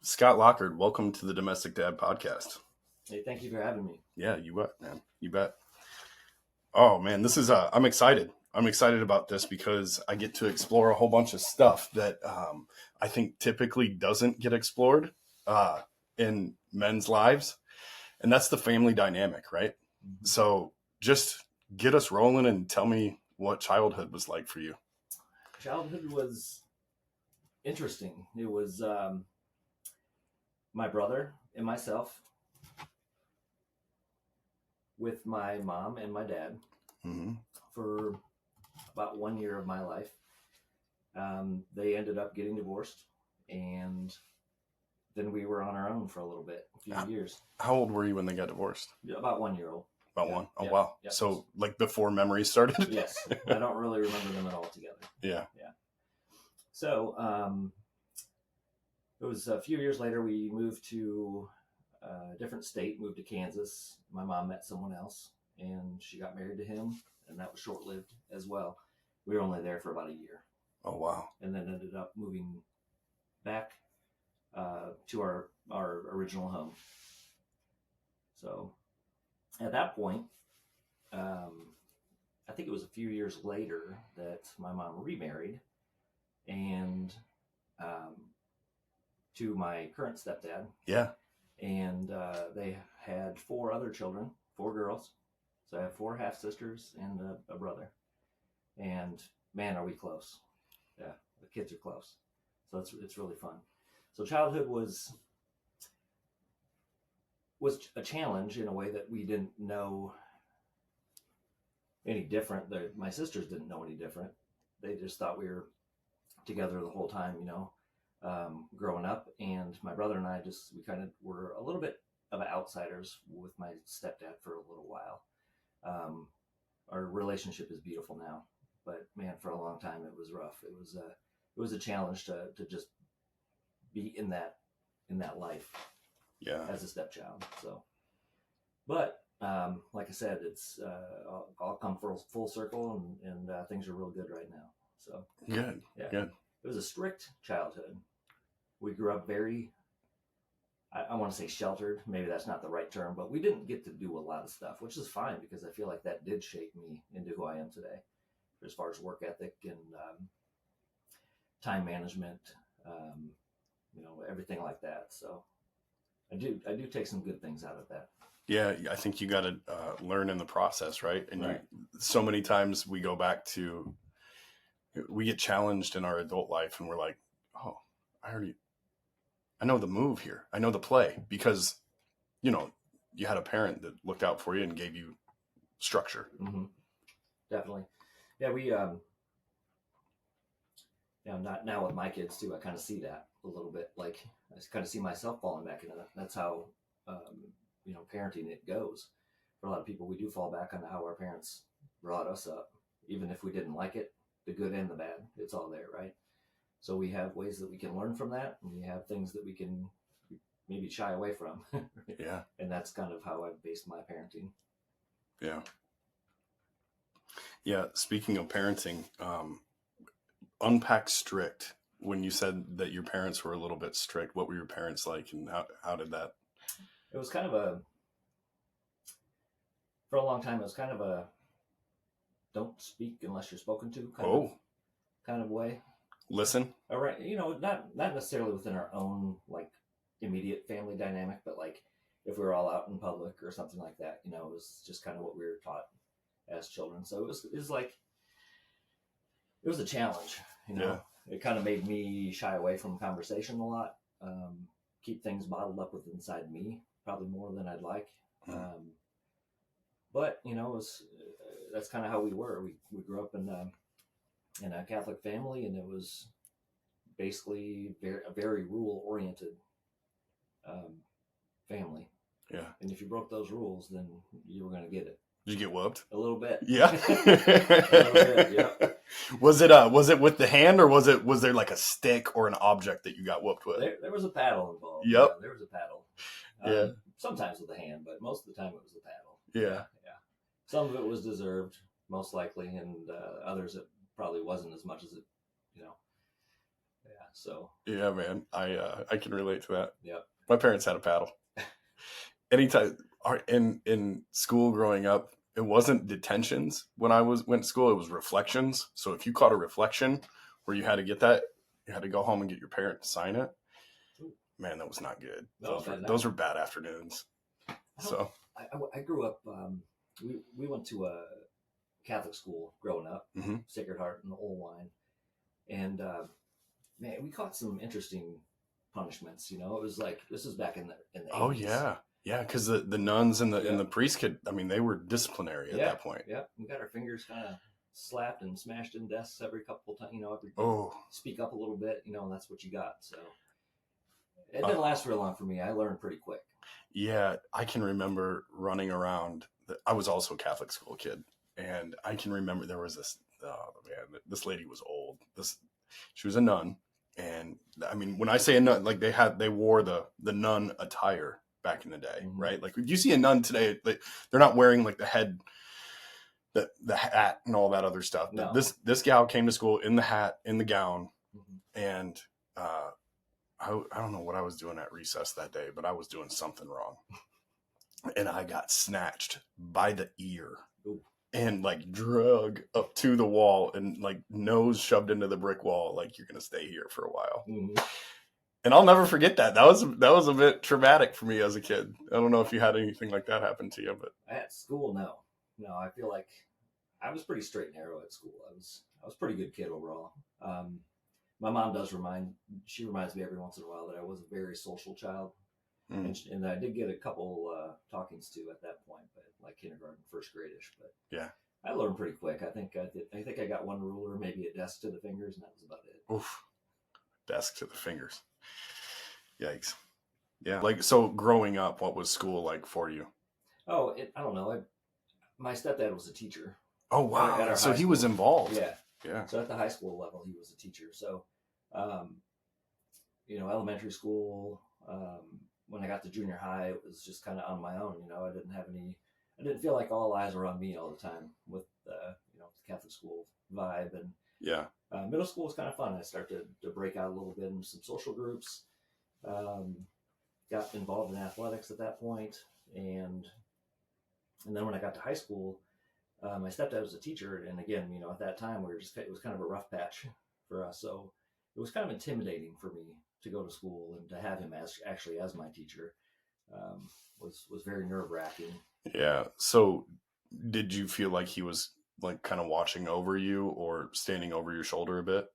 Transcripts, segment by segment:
Scott Lockard, welcome to the Domestic Dad Podcast. Hey, thank you for having me. Yeah, you bet, man. You bet. Oh man, this is I'm excited. I'm excited about this because I get to explore a whole bunch of stuff that I think typically doesn't get explored in men's lives, and that's the family dynamic, right? Mm-hmm. So just get us rolling and tell me what childhood was like for you. Childhood was interesting. It was my brother and myself with my mom and my dad for about 1 year of my life. They ended up getting divorced, and then we were on our own for a little bit, a few years. How old were you when they got divorced? About 1 year old. About one. Oh, yeah, wow. yeah. So like before memories started? Yes. I don't really remember them at all together. Yeah. So it was a few years later, we moved to a different state, moved to Kansas. My mom met someone else, and she got married to him, and that was short-lived as well. We were only there for about a year. Oh, wow. And then ended up moving back to our original home. So at that point, I think it was a few years later that my mom remarried, and to my current stepdad. Yeah. And they had 4 other children, 4 girls. So I have 4 half sisters and a brother. And man, are we close? Yeah, the kids are close. So it's really fun. So childhood was a challenge in a way that we didn't know any different. My sisters didn't know any different. They just thought we were together the whole time, growing up. And my brother and I we kind of were a little bit of outsiders with my stepdad for a little while. Our relationship is beautiful now, but man, for a long time it was rough. It was a challenge to just be in that life. Yeah. As a stepchild. So, but like I said, it's all come full circle, and things are real good right now. So good. Yeah. Good. It was a strict childhood. We grew up very, I want to say sheltered. Maybe that's not the right term, but we didn't get to do a lot of stuff, which is fine because I feel like that did shape me into who I am today, as far as work ethic and time management, everything like that. So I do take some good things out of that. Yeah, I think you got to learn in the process, right? And Right. So many times we go back to, we get challenged in our adult life and we're like, oh, I know the move here. I know the play because, you had a parent that looked out for you and gave you structure. Mm-hmm. Definitely. Yeah, we, not now with my kids too, I kind of see that a little bit. Like I kind of see myself falling back into that. That's how, parenting it goes. For a lot of people, we do fall back on how our parents brought us up, even if we didn't like it, the good and the bad. It's all there, right? So we have ways that we can learn from that, and we have things that we can maybe shy away from. Yeah. And that's kind of how I've based my parenting. Yeah. Yeah. Speaking of parenting, unpack strict. When you said that your parents were a little bit strict, what were your parents like, and how did that? It was kind of for a long time, it was kind of a don't speak unless you're spoken to kind of way. Listen. All right. Not necessarily within our own like immediate family dynamic, but like if we were all out in public or something like that, it was just kind of what we were taught as children. So it was like, it was a challenge, Yeah. It kind of made me shy away from conversation a lot, keep things bottled up with inside me, probably more than I'd like. Mm. But, that's kind of how we were. We grew up in a Catholic family, and it was basically a very rule oriented family. Yeah. And if you broke those rules, then you were going to get it. Did you get whooped? A little bit. Yeah. A little bit, yeah. Was it with the hand, or was there like a stick or an object that you got whooped with? There was a paddle involved. Yep. Yeah, there was a paddle. Yeah. Sometimes with a hand, but most of the time it was a paddle. Yeah. Yeah. Some of it was deserved, most likely, and others it probably wasn't as much as it, Yeah. So. Yeah, man. I can relate to that. Yep. My parents had a paddle. Anytime in school growing up, it wasn't detentions when went to school. It was reflections. So if you caught a reflection where you had to get that, you had to go home and get your parent to sign it. Man, that was not good. No, Those were bad afternoons. So I grew up. We went to a Catholic school growing up, mm-hmm. Sacred Heart and Old Wine, and man, we caught some interesting punishments. You know, it was like this was back in the 80s. Oh yeah, yeah, because the nuns and the priests could. I mean, they were disciplinary at that point. Yeah, we got our fingers kind of slapped and smashed in desks every couple of times. You know, speak up a little bit. You know, and that's what you got. So it didn't last real long for me. I learned pretty quick. Yeah, I can remember running around. I was also a Catholic school kid, and I can remember there was this. Oh man, this lady was old. She was a nun, and I mean, when I say a nun, like they wore the nun attire back in the day, mm-hmm. right? Like you see a nun today, they're not wearing like the head, the hat, and all that other stuff. No. This gal came to school in the hat, in the gown, mm-hmm. and I don't know what I was doing at recess that day, but I was doing something wrong. And I got snatched by the ear. Ooh. And like drug up to the wall and like nose shoved into the brick wall. Like, you're going to stay here for a while. Mm-hmm. And I'll never forget that. That was a bit traumatic for me as a kid. I don't know if you had anything like that happen to you, but at school, no, I feel like I was pretty straight and narrow at school. I was a pretty good kid overall. My mom reminds me every once in a while that I was a very social child. Mm. And I did get a couple talkings to at that point, but like kindergarten, first grade-ish. But yeah, I learned pretty quick. I think I got one ruler, maybe a desk to the fingers, and that was about it. Oof, desk to the fingers. Yikes. Yeah. Like, so growing up, what was school like for you? Oh, I don't know. My stepdad was a teacher. Oh wow! So he was involved. Yeah. Yeah. So at the high school level, he was a teacher. So, elementary school. When I got to junior high, it was just kind of on my own. You know, I didn't feel like all eyes were on me all the time with, the Catholic school vibe. And yeah, middle school was kind of fun. I started to break out a little bit in some social groups. Got involved in athletics at that point, and then when I got to high school, my stepdad was a teacher, and again, at that time it was kind of a rough patch for us. So it was kind of intimidating for me to go to school, and to have him as my teacher was very nerve-wracking. Yeah. So did you feel like he was like kind of watching over you or standing over your shoulder a bit?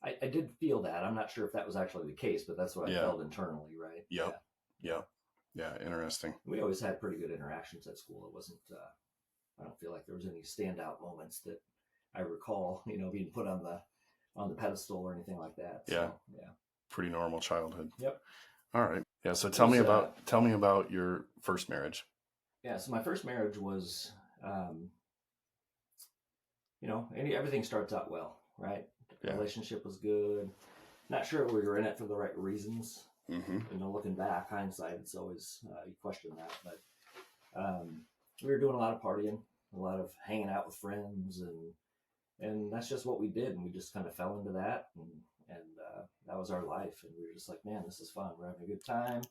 I did feel that. I'm not sure if that was actually the case, but that's what I felt internally, right? Yep. Yeah. Yeah. Interesting. We always had pretty good interactions at school. It wasn't, I don't feel like there was any standout moments that I recall, being put on the pedestal or anything like that. So, yeah. Pretty normal childhood. Yep. All right. Yeah. So tell me about your first marriage. Yeah. So my first marriage was, everything starts out well, right? The relationship was good. Not sure we were in it for the right reasons. Mm-hmm. Looking back, hindsight, it's always, you question that, but, we were doing a lot of partying, a lot of hanging out with friends, and that's just what we did. And we just kind of fell into that, and that was our life. And we were just like, man, this is fun. We're having a good time.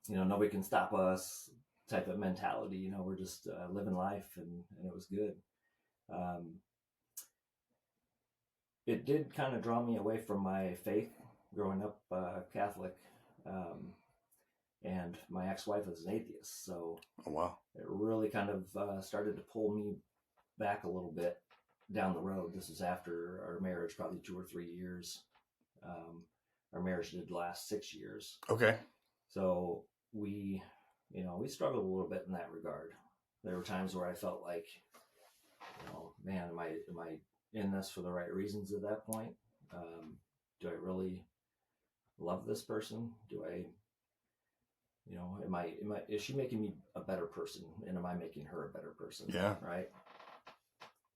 Nobody can stop us type of mentality. We're just living life, and it was good. It did kind of draw me away from my faith growing up Catholic. And my ex-wife was an atheist. So oh, wow. It really kind of started to pull me back a little bit down the road. This is after our marriage, probably 2 or 3 years. Our marriage did last 6 years. Okay. So we struggled a little bit in that regard. There were times where I felt like, man, am I in this for the right reasons at that point? Do I really love this person? Do I, is she making me a better person, and am I making her a better person? Yeah. Right.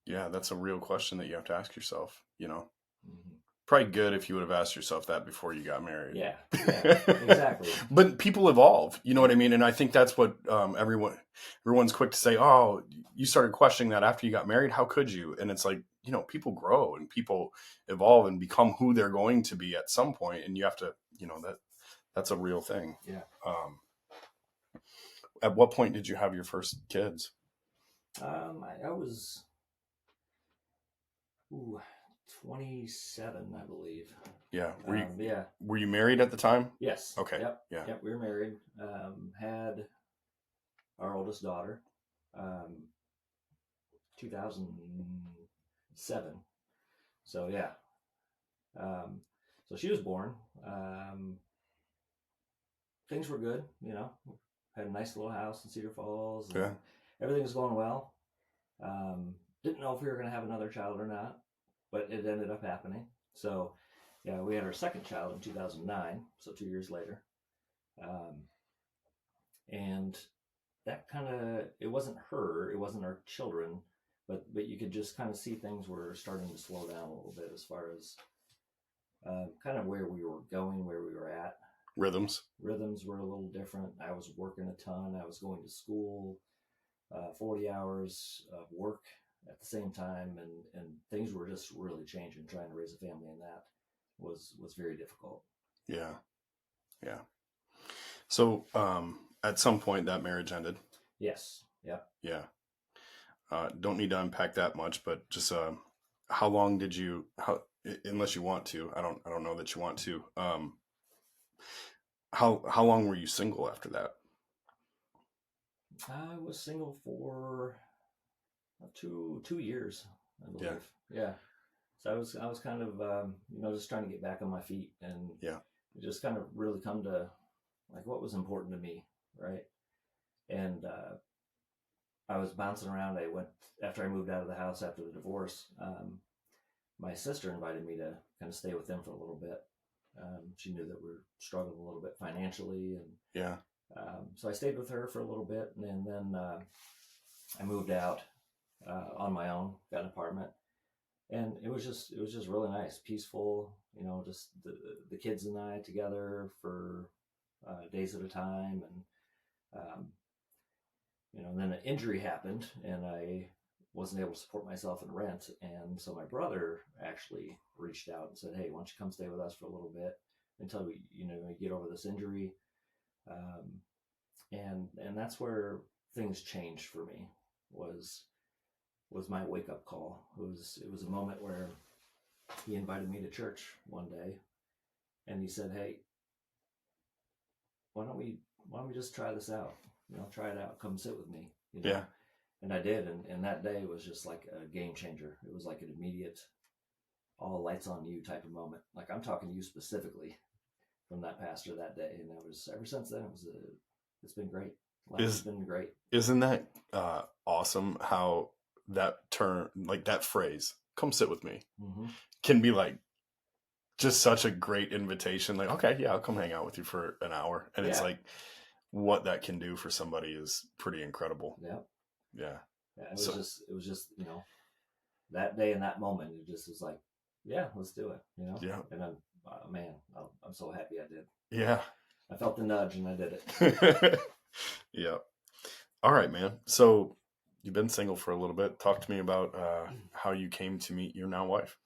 Yeah. That's a real question that you have to ask yourself, Mm-hmm. Probably good if you would have asked yourself that before you got married. Yeah, exactly. But people evolve, you know what I mean? And I think that's what everyone's quick to say, oh, you started questioning that after you got married. How could you? And it's like, people grow and people evolve and become who they're going to be at some point, and you have to, that's a real thing. Yeah. At what point did you have your first kids? I was 27, I believe. Yeah. Yeah. Were you married at the time? Yes. Okay. Yep. Yeah. Yep. We were married. Had our oldest daughter, 2007. So yeah. So she was born. Things were good, Had a nice little house in Cedar Falls. And Yeah. everything was going well. Didn't know if we were going to have another child or not, but it ended up happening. So, yeah, we had our second child in 2009, so 2 years later. And that it wasn't her, it wasn't our children, but you could just kind of see things were starting to slow down a little bit as far as kind of where we were going, where we were at. Rhythms were a little different. I was working a ton. I was going to school, 40 hours of work at the same time, and things were just really changing. Trying to raise a family, and that was very difficult. Yeah. So at some point that marriage ended. Yes. Yeah. Yeah. Don't need to unpack that much, but just how long did you, unless you want to, I don't know that you want to, how long were you single after that? I was single for 2 years, I believe. Yeah. So I was kind of just trying to get back on my feet, and it just kind of really come to like what was important to me, right? And I was bouncing around. I went after I moved out of the house after the divorce. My sister invited me to kind of stay with them for a little bit. She knew that we were struggling a little bit financially, and so I stayed with her for a little bit, and then I moved out on my own, got an apartment, and it was just really nice, peaceful. Just the kids and I together for days at a time, and then an injury happened, and I wasn't able to support myself in rent, and so my brother actually reached out and said, "Hey, why don't you come stay with us for a little bit until we get over this injury." And that's where things changed for me. Was my wake up call. It was a moment where he invited me to church one day, and he said, "Hey, why don't we just try this out? Try it out. Come sit with me." Yeah. And I did, and that day was just like a game changer. It was like an immediate, all lights on you type of moment. Like I'm talking to you specifically from that pastor that day, and that was ever since then. It's been great. Life has been great. Isn't that awesome? How that term, like that phrase, "Come sit with me," can be like just such a great invitation. Like, okay, yeah, I'll come hang out with you for an hour, and it's like what that can do for somebody is pretty incredible. Yeah. It was just that day and that moment, it just was like, yeah, let's do it. Yeah. And I'm so happy I did. Yeah. I felt the nudge and I did it. Yeah. All right, man. So you've been single for a little bit. Talk to me about how you came to meet your now wife.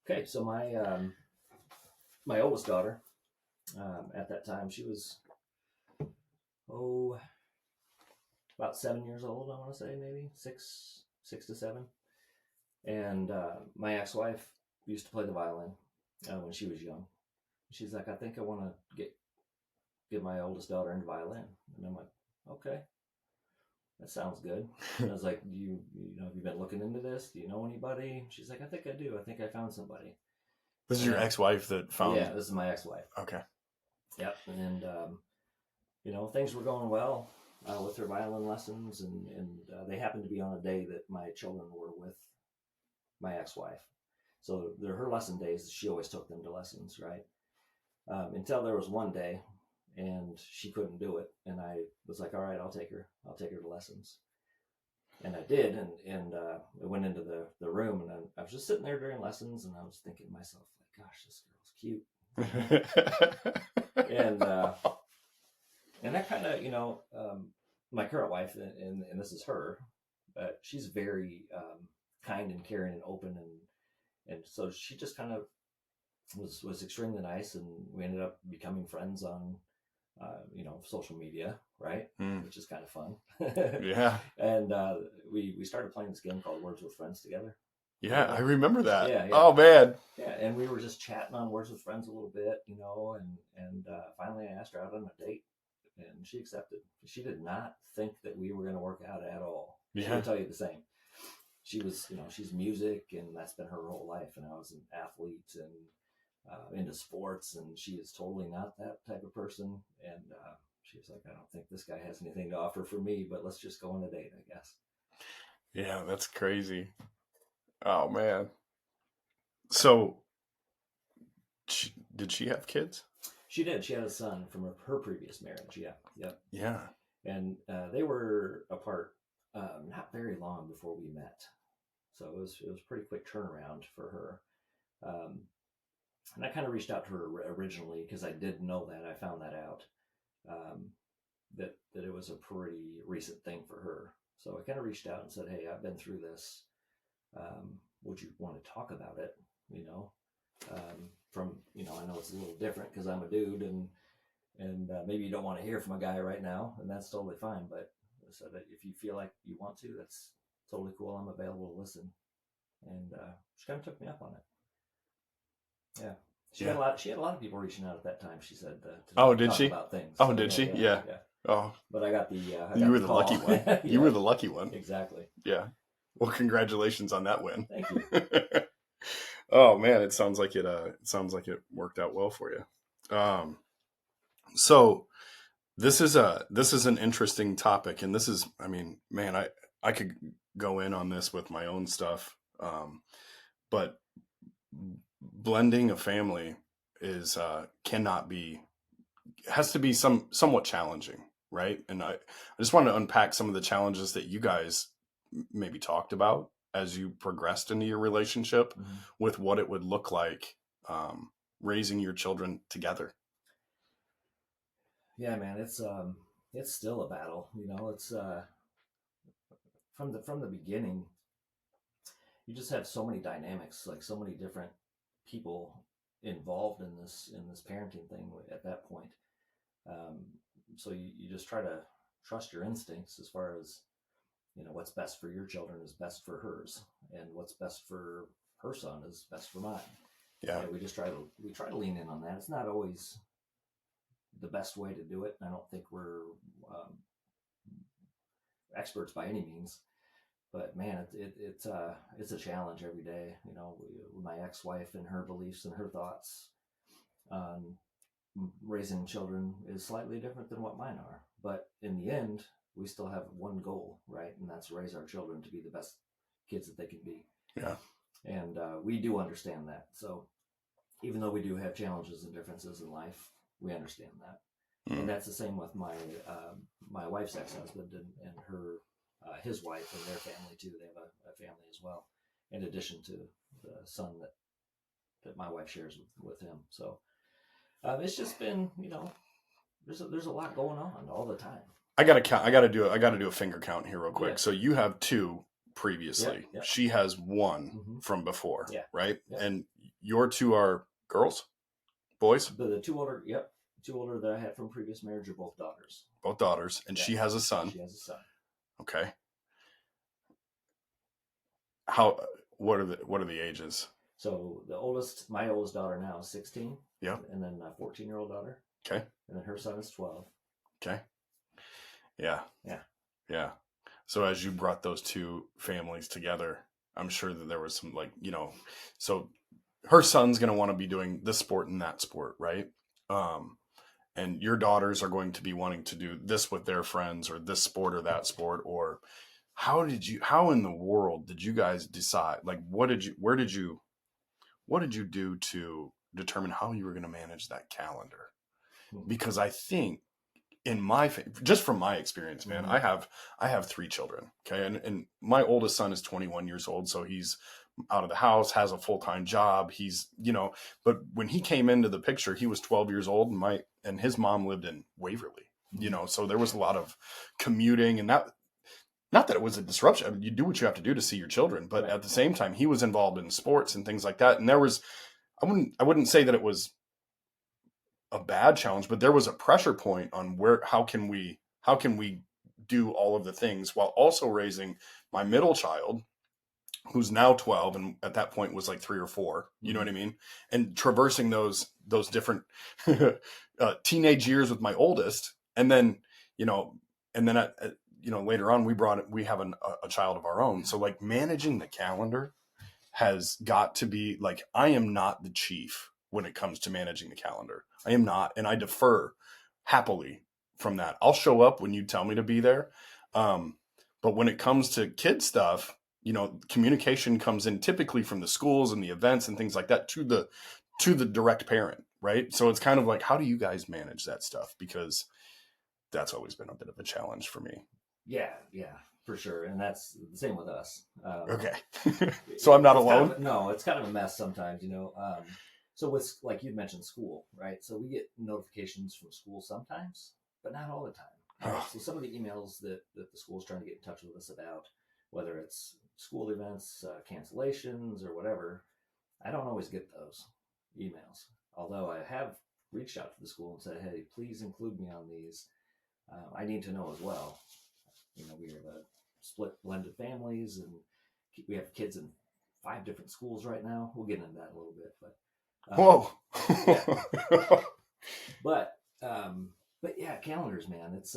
Okay, so my oldest daughter, at that time, she was about 7 years old. I want to say maybe six to 7. And my ex-wife used to play the violin when she was young. She's like, "I think I want to get my oldest daughter into violin." And I'm like, "Okay, that sounds good." And I was like, "Do you have you been looking into this? Do you know anybody?" She's like, "I think I do. I think I found somebody." This is your ex-wife that found? Yeah, this is my ex-wife. Okay. Yep. And things were going well with her violin lessons, and they happened to be on a day that my children were with my ex-wife. So they're her lesson days. She always took them to lessons, right? Until there was one day, and she couldn't do it, and I was like, "All right, I'll take her to lessons." And I did, and I went into the room, and I was just sitting there during lessons, and I was thinking to myself, like, "Gosh, this girl's cute." And that kind of, my current wife, and this is her, she's very kind and caring and open, and so she just kind of was extremely nice, and we ended up becoming friends on social media, right? Which is kind of fun. Yeah. And we started playing this game called Words with Friends together. Yeah, I remember that. Yeah. Oh man. Yeah, and we were just chatting on Words with Friends a little bit, and finally I asked her out on a date, and she accepted. She did not think that we were going to work out at all. Yeah. She would tell you the same. She was, she's music, and that's been her whole life. And I was an athlete and into sports, and she is totally not that type of person. And she was like, I don't think this guy has anything to offer for me, but let's just go on a date, I guess. Yeah, that's crazy. Oh man. So, did she have kids? She did. She had a son from her previous marriage. Yeah. Yep. Yeah. And they were apart not very long before we met, so it was pretty quick turnaround for her. And I kind of reached out to her originally because I did know that. I found that out, that it was a pretty recent thing for her. So I kind of reached out and said, hey, I've been through this. Would you want to talk about it? I know it's a little different because I'm a dude, and maybe you don't want to hear from a guy right now, and that's totally fine. But so that if you feel like you want to, that's totally cool. I'm available to listen. And she kind of took me up on it. Yeah. She had a lot of people reaching out at that time. She said, did she? About things. Oh, did she? Yeah. Oh, but I got the. You were the lucky one. Yeah. You were the lucky one. Exactly. Yeah. Well, congratulations on that win. Thank you. Oh man, it sounds like it worked out well for you. So this is an interesting topic, and this is, I mean, man, I could go in on this with my own stuff, but blending a family has to be somewhat challenging, right? And I just want to unpack some of the challenges that you guys maybe talked about as you progressed into your relationship, with what it would look like raising your children together. Yeah, man, it's still a battle. It's from the beginning. You just have so many dynamics, like so many different people involved in this parenting thing at that point. So you just try to trust your instincts as far as, what's best for your children is best for hers, and what's best for her son is best for mine. Yeah. And we try to lean in on that. It's not always the best way to do it. I don't think we're experts by any means, but man, it's a challenge every day. My ex-wife and her beliefs and her thoughts on raising children is slightly different than what mine are. But in the end, we still have one goal, right? And that's raise our children to be the best kids that they can be. Yeah. And we do understand that. So even though we do have challenges and differences in life, we understand that. And that's the same with my my wife's ex-husband and her his wife and their family too. They have a family as well, in addition to the son that my wife shares with him. So it's just been, there's a lot going on all the time. I gotta do a finger count here real quick. Yeah. So you have two previously. Yep. She has one from before, right? Yep. And your two are girls, boys. The two older, two older that I had from previous marriage are both daughters. Both daughters, and she has a son. She has a son. Okay. What are the ages? So my oldest daughter now is 16. Yeah. And then a 14-year-old daughter. Okay. And then her son is 12. Okay. Yeah. Yeah. Yeah. So as you brought those two families together, I'm sure that there was some, so her son's going to want to be doing this sport and that sport, right? And your daughters are going to be wanting to do this with their friends, or this sport or that sport. Or how in the world did you guys decide? Like, where did you do to determine how you were going to manage that calendar? Because I think just from my experience, man, I have three children. Okay. And my oldest son is 21 years old. So he's out of the house, has a full-time job. He's, but when he came into the picture, he was 12 years old, and his mom lived in Waverly, so there was a lot of commuting, and that, not that it was a disruption. I mean, you do what you have to do to see your children, but Right. at the same time, he was involved in sports and things like that. And there was, I wouldn't say that it was a bad challenge, but there was a pressure point on how can we do all of the things while also raising my middle child, who's now 12 and at that point was like 3 or 4, you know what I mean? And traversing those different teenage years with my oldest. And then, you know, and then, later on we have a child of our own. So like managing the calendar has got to be like, I am not the chief when it comes to managing the calendar. I am not. And I defer happily from that. I'll show up when you tell me to be there. But when it comes to kid stuff, communication comes in typically from the schools and the events and things like that to the direct parent. Right. So it's kind of like, how do you guys manage that stuff? Because that's always been a bit of a challenge for me. Yeah, for sure. And that's the same with us. Okay. So I'm not alone? No, it's kind of a mess sometimes, So with, like you mentioned, school, right? So we get notifications from school sometimes, but not all the time. Right? So some of the emails that the school's trying to get in touch with us about, whether it's school events, cancellations, or whatever, I don't always get those emails. Although I have reached out to the school and said, hey, please include me on these. I need to know as well. We have a split blended families, and we have kids in 5 different schools right now. We'll get into that a little bit, but whoa. Yeah. But yeah, calendars, man. It's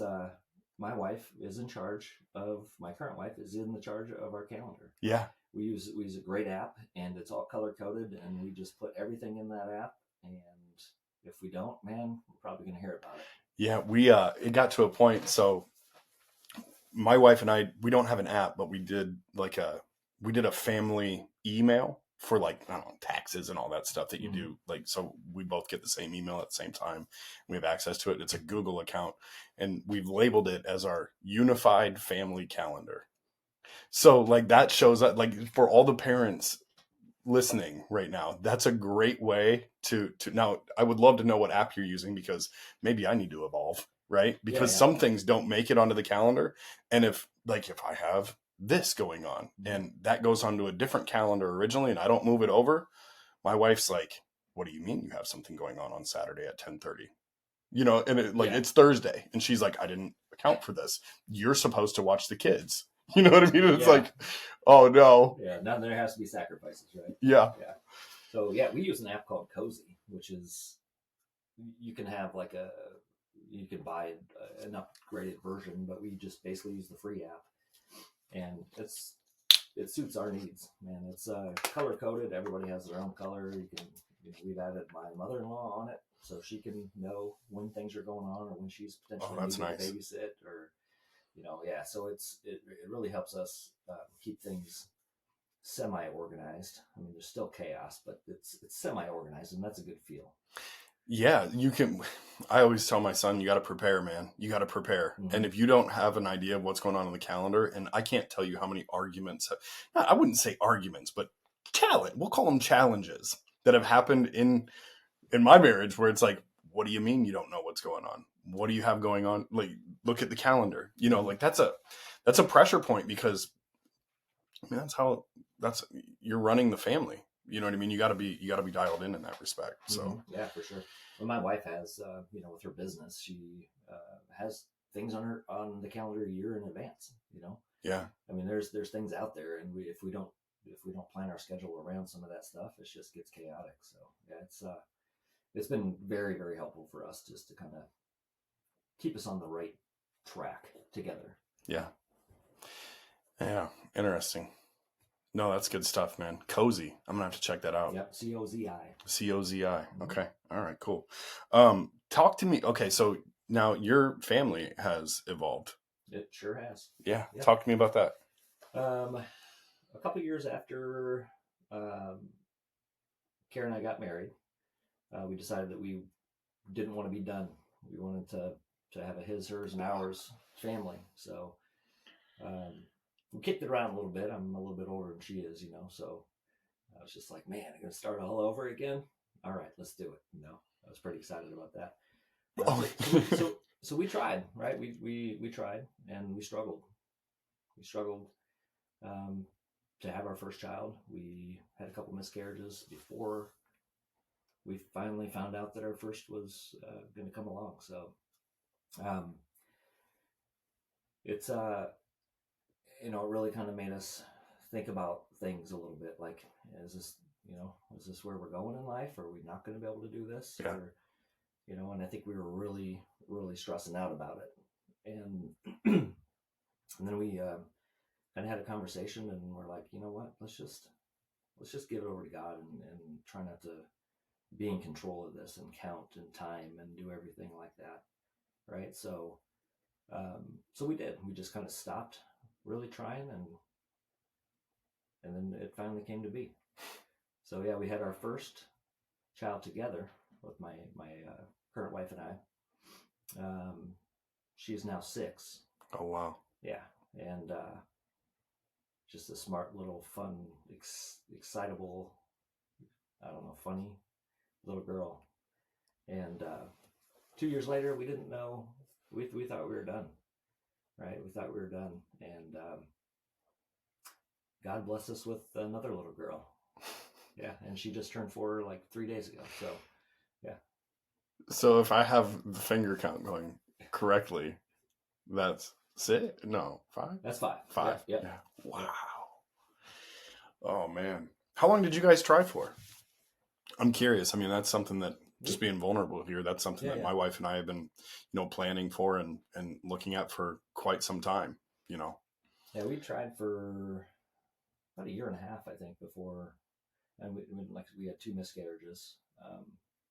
my wife is in charge of, my current wife is in the charge of our calendar. Yeah. We use a great app, and it's all color coded, and we just put everything in that app. And if we don't, man, we're probably going to hear about it. Yeah, it got to a point. So my wife and I, we don't have an app, but we did a family email for, like, I don't know, taxes and all that stuff that you do. Like, so we both get the same email at the same time. We have access to it. It's a Google account, and we've labeled it as our unified family calendar. So like that shows up, like, for all the parents listening right now, that's a great way to now. I would love to know what app you're using, because maybe I need to evolve, right? Because some things don't make it onto the calendar. And if I have this going on and that goes onto a different calendar originally and I don't move it over, my wife's like, what do you mean you have something going on Saturday at 10:30? And it's Thursday, and she's like, I didn't account for this. You're supposed to watch the kids. You know what I mean? It's like, oh no. Yeah, now there has to be sacrifices, right? Yeah. Yeah. So yeah, we use an app called Cozy, which is, you can have you can buy an upgraded version, but we just basically use the free app, and it suits our needs, man. It's color coded. Everybody has their own color. We've added my mother-in-law on it, so she can know when things are going on, or when she's potentially needing to babysit, or so it really helps us keep things semi-organized. I mean, there's still chaos, but it's semi-organized, and that's a good feel. Yeah, you can. I always tell my son, you got to prepare, man. You got to prepare. Mm-hmm. And if you don't have an idea of what's going on in the calendar, and I can't tell you how many arguments, I wouldn't say arguments, but we'll call them challenges that have happened in my marriage, where it's like, what do you mean you don't know what's going on? What do you have going on? Like, look at the calendar. Like that's a pressure point, because I mean, you're running the family. You know what I mean? You got to be dialed in that respect. So yeah, for sure. Well, my wife has, with her business, she has things on the calendar a year in advance. Yeah. I mean, there's things out there, and if we don't plan our schedule around some of that stuff, it just gets chaotic. So yeah, it's been very, very helpful for us just to kind of keep us on the right track together. Yeah. Yeah. Interesting. No, that's good stuff, man. Cozy. I'm going to have to check that out. Yep. C-O-Z-I. C-O-Z-I. Okay. All right, cool. Talk to me. Okay. So now your family has evolved. It sure has. Yeah. Yep. Talk to me about that. A couple years after Karen and I got married, we decided that we didn't want to be done. We wanted to have a his, hers, and ours family. So we kicked it around a little bit. I'm a little bit older than she is, so I was just like, man, I'm going to start all over again. All right, let's do it. I was pretty excited about that. So we tried, right? We tried, and we struggled. We struggled to have our first child. We had a couple miscarriages before we finally found out that our first was going to come along. So um, it's it really kind of made us think about things a little bit. Like, is this where we're going in life? Are we not going to be able to do this? Yeah. Or, and I think we were really, really stressing out about it. And and then we kind of had a conversation, and we're like, you know what? Let's just give it over to God and try not to be in control of this and count and time and do everything like that, right? So we did. We just kind of stopped really trying, and then it finally came to be. So yeah, we had our first child together with my current wife and I. She is now 6. Oh, wow. Yeah, and just a smart little, fun, excitable, I don't know, funny little girl. And 2 years later, we didn't know. We thought we were done, right? We thought we were done, and God blessed us with another little girl. Yeah, and she just turned 4 like 3 days ago. So, yeah. So if I have the finger count going correctly, that's 6? No, 5? That's 5. 5. Yeah. Yeah. Wow. Oh, man. How long did you guys try for? I'm curious. I mean, that's something that, just being vulnerable here, that's something that my wife and I have been, planning for and looking at for quite some time, Yeah, we tried for about 1.5 years, I think, before, and we had 2 miscarriages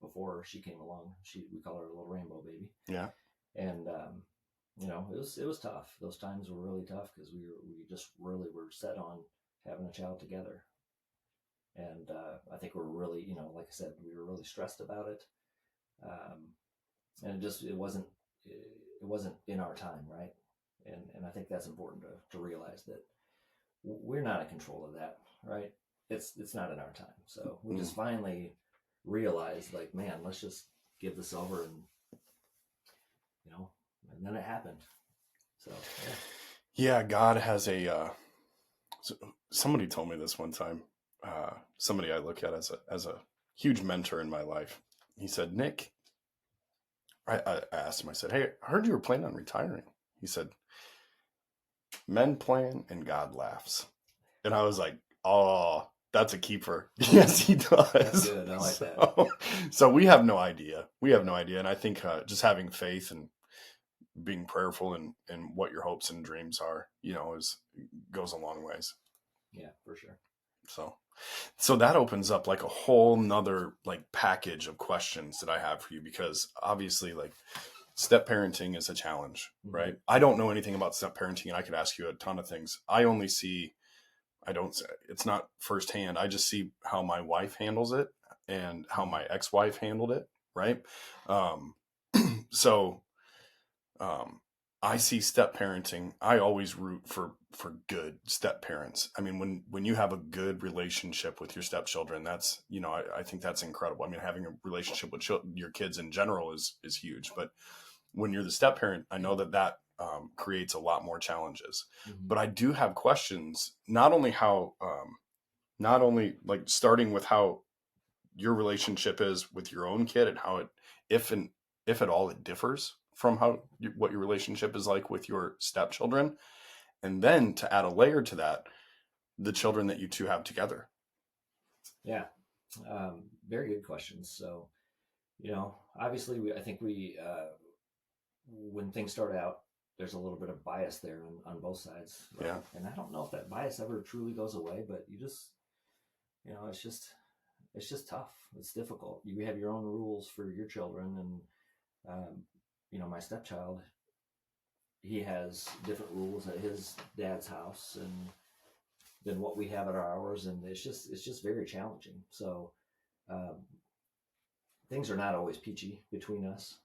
before she came along. We call her a little rainbow baby. Yeah. And it was tough. Those times were really tough because we just really were set on having a child together. And I think we're really, like I said, we were really stressed about it. And it wasn't in our time, right? And I think that's important to realize that we're not in control of that, right? It's not in our time. So we just finally realized, like, man, let's just give this over, and and then it happened. So yeah, God has somebody told me this one time. Somebody I look at as a huge mentor in my life. He said, Nick, I asked him, I said, hey, I heard you were planning on retiring. He said, men plan and God laughs. And I was like, oh, that's a keeper. Yes, he does. That's good. I like that. So we have no idea. And I think just having faith and being prayerful in what your hopes and dreams are, goes a long ways. Yeah, for sure. So that opens up like a whole nother like package of questions that I have for you, because obviously like step parenting is a challenge, right? I don't know anything about step parenting, and I could ask you a ton of things. It's not firsthand. I just see how my wife handles it and how my ex-wife handled it. Right. So I see step parenting. I always root for good step parents. I mean, when you have a good relationship with your stepchildren, that's, I think that's incredible. I mean, having a relationship with your kids in general is huge, but when you're the step parent, I know that creates a lot more challenges. But I do have questions, not only like starting with how your relationship is with your own kid, and how it, if at all it differs from what your relationship is like with your stepchildren. And then to add a layer to that, the children that you two have together. Yeah. Very good questions. So, obviously I think when things start out, there's a little bit of bias there on both sides. Right? Yeah. And I don't know if that bias ever truly goes away, but you just, it's just tough. It's difficult. You have your own rules for your children, and, my stepchild, he has different rules at his dad's house than what we have at ours, and it's just very challenging. So things are not always peachy between us.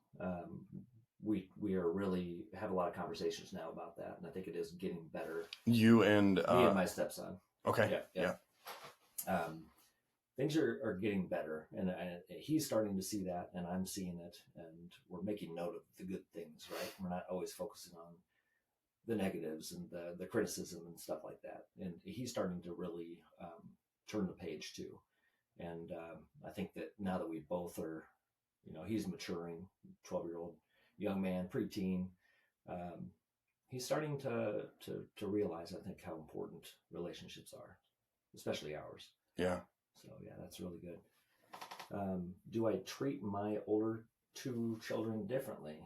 We are really have a lot of conversations now about that, and I think it is getting better. You and me and my stepson. Okay. Yeah. Things are getting better, and he's starting to see that, and I'm seeing it, and we're making note of the good things, right? We're not always focusing on the negatives and the criticism and stuff like that. And he's starting to really turn the page too. And I think that now that we both are, he's maturing, 12-year-old young man, preteen. He's starting to realize, I think, how important relationships are, especially ours. Yeah. So yeah, that's really good. Do I treat my older two children differently?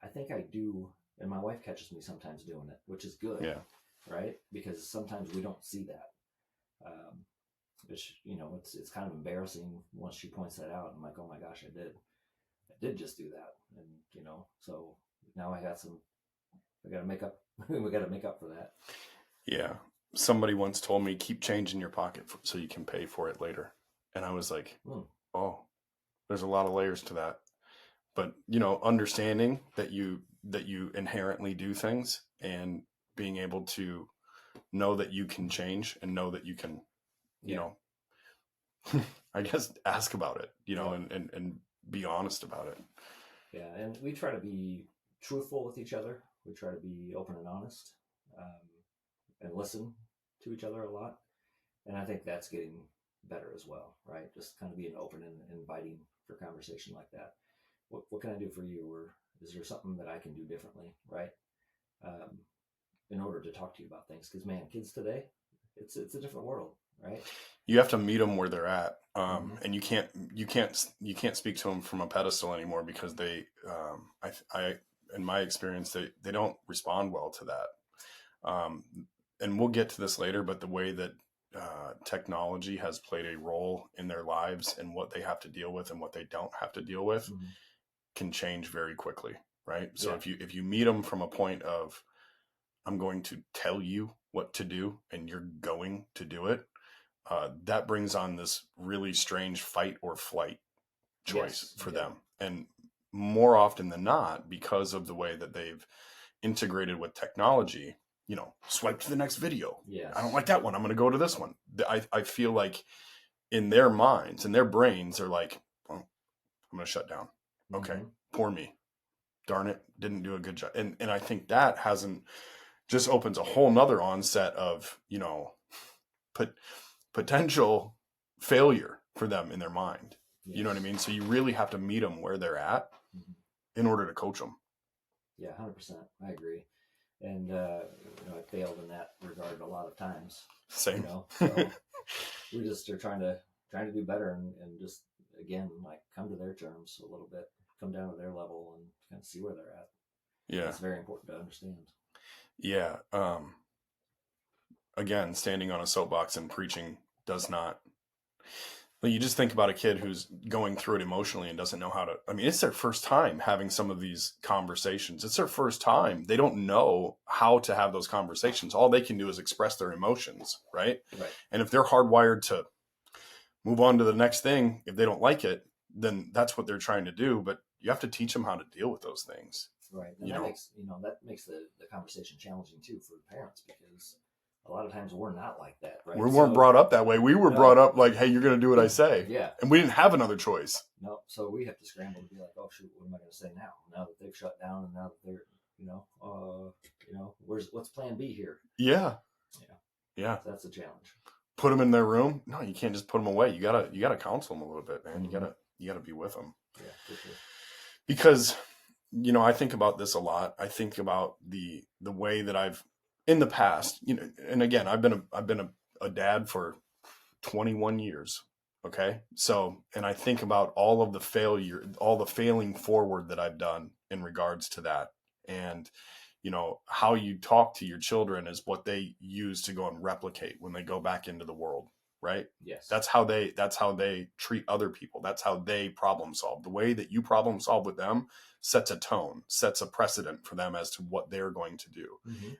I think I do, and my wife catches me sometimes doing it, which is good. Yeah. Right? Because sometimes we don't see that. Which, it's kind of embarrassing once she points that out. I'm like, oh my gosh, I did just do that. And, so now I got to make up, we got to make up for that. Yeah. Somebody once told me, keep change in your pocket so you can pay for it later. And I was like, oh, there's a lot of layers to that. But, understanding that you inherently do things and being able to know that you can change and know that you can, I guess, ask about it, and be honest about it. Yeah. And we try to be truthful with each other. We try to be open and honest, and listen to each other a lot. And I think that's getting better as well, right? Just kind of being open and inviting for conversation like that. What can I do for you? Or is there something that I can do differently, right? In order to talk to you about things. Because, man, kids today, it's a different world, right? You have to meet them where they're at. And you can't speak to them from a pedestal anymore, because they, I in my experience, they don't respond well to that. And we'll get to this later, but the way that technology has played a role in their lives and what they have to deal with and what they don't have to deal with can change very quickly, right? So if you meet them from a point of, I'm going to tell you what to do and you're going to do it, that brings on this really strange fight or flight choice for them. And more often than not, because of the way that they've integrated with technology, swipe to the next video. Yes. I don't like that one. I'm going to go to this one. I feel like in their minds and their brains, they're like, oh, I'm going to shut down. Okay. Poor me. Darn it. Didn't do a good job. And I think that just opens a whole nother onset of, potential failure for them in their mind. Yes. You know what I mean? So you really have to meet them where they're at in order to coach them. Yeah, 100%. I agree. And, I failed in that regard a lot of times. Same. So we just are trying to do better and just, again, like come to their terms a little bit, come down to their level and kind of see where they're at. Yeah. It's very important to understand. Yeah. Again, standing on a soapbox and preaching does not. You just think about a kid who's going through it emotionally and doesn't know how to. I mean, it's their first time having some of these conversations. It's their first time. They don't know how to have those conversations. All they can do is express their emotions, right? And if they're hardwired to move on to the next thing, if they don't like it, then that's what they're trying to do. But you have to teach them how to deal with those things. Right. And that makes the conversation challenging too for parents, because a lot of times we're not like that, right? We weren't brought up that way. We were brought up like, hey, you're going to do what I say. Yeah. And we didn't have another choice. No. So we have to scramble to be like, oh, shoot, what am I going to say now? Now that they've shut down and now that they're, what's plan B here? Yeah. Yeah. Yeah. So that's a challenge. Put them in their room. No, you can't just put them away. You gotta counsel them a little bit, man. You gotta be with them. Yeah, for sure. Because, I think about this a lot. I think about the way that I've, in the past, and again, I've been a dad for 21 years. Okay. So, and I think about all of the failing forward that I've done in regards to that. And, how you talk to your children is what they use to go and replicate when they go back into the world. Right. Yes. That's how they treat other people. That's how they problem solve. The way that you problem solve with them sets a tone, sets a precedent for them as to what they're going to do.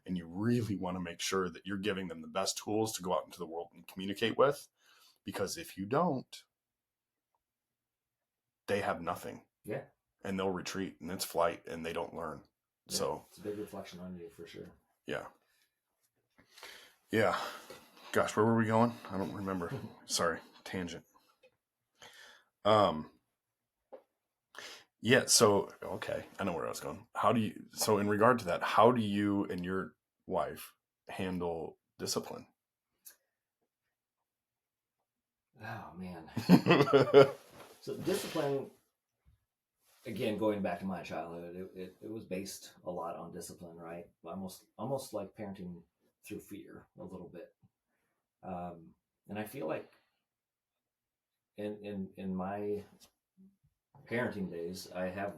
And you really want to make sure that you're giving them the best tools to go out into the world and communicate with, because if you don't, they have nothing. Yeah. And they'll retreat, and it's flight, and they don't learn. Yeah, so it's a big reflection on you for sure. Yeah. Yeah. Gosh, where were we going? I don't remember. Sorry, tangent. Yeah. So, okay. I know where I was going. So in regard to that, how do you and your wife handle discipline? Oh man. So discipline, again, going back to my childhood, it was based a lot on discipline, right? Almost like parenting through fear a little bit. And I feel like in my parenting days, I have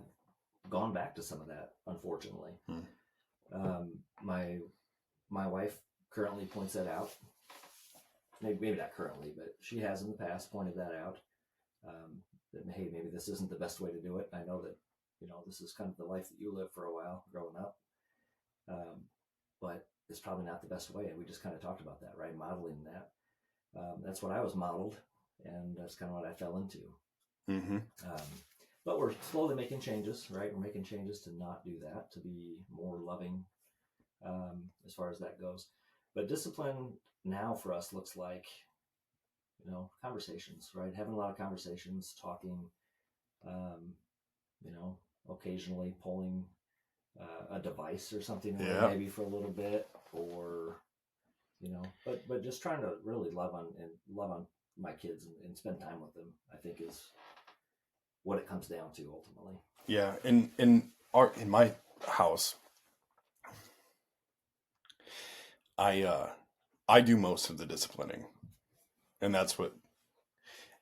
gone back to some of that, unfortunately. Hmm. My wife currently points that out. Maybe not currently, but she has in the past pointed that out. That hey, maybe this isn't the best way to do it. I know that this is kind of the life that you lived for a while growing up, um, but it's probably not the best way. And we just kind of talked about that, right? Modeling that. That's what I was modeled, and that's kind of what I fell into. Mm-hmm. But we're slowly making changes, right? We're making changes to not do that, to be more loving as far as that goes. But discipline now for us looks like, conversations, right? Having a lot of conversations, talking, um, occasionally pulling a device or something away, Yeah. maybe for a little bit, or but just trying to really love on my kids and spend time with them, I think is what it comes down to ultimately. Yeah. In my house, I do most of the disciplining, and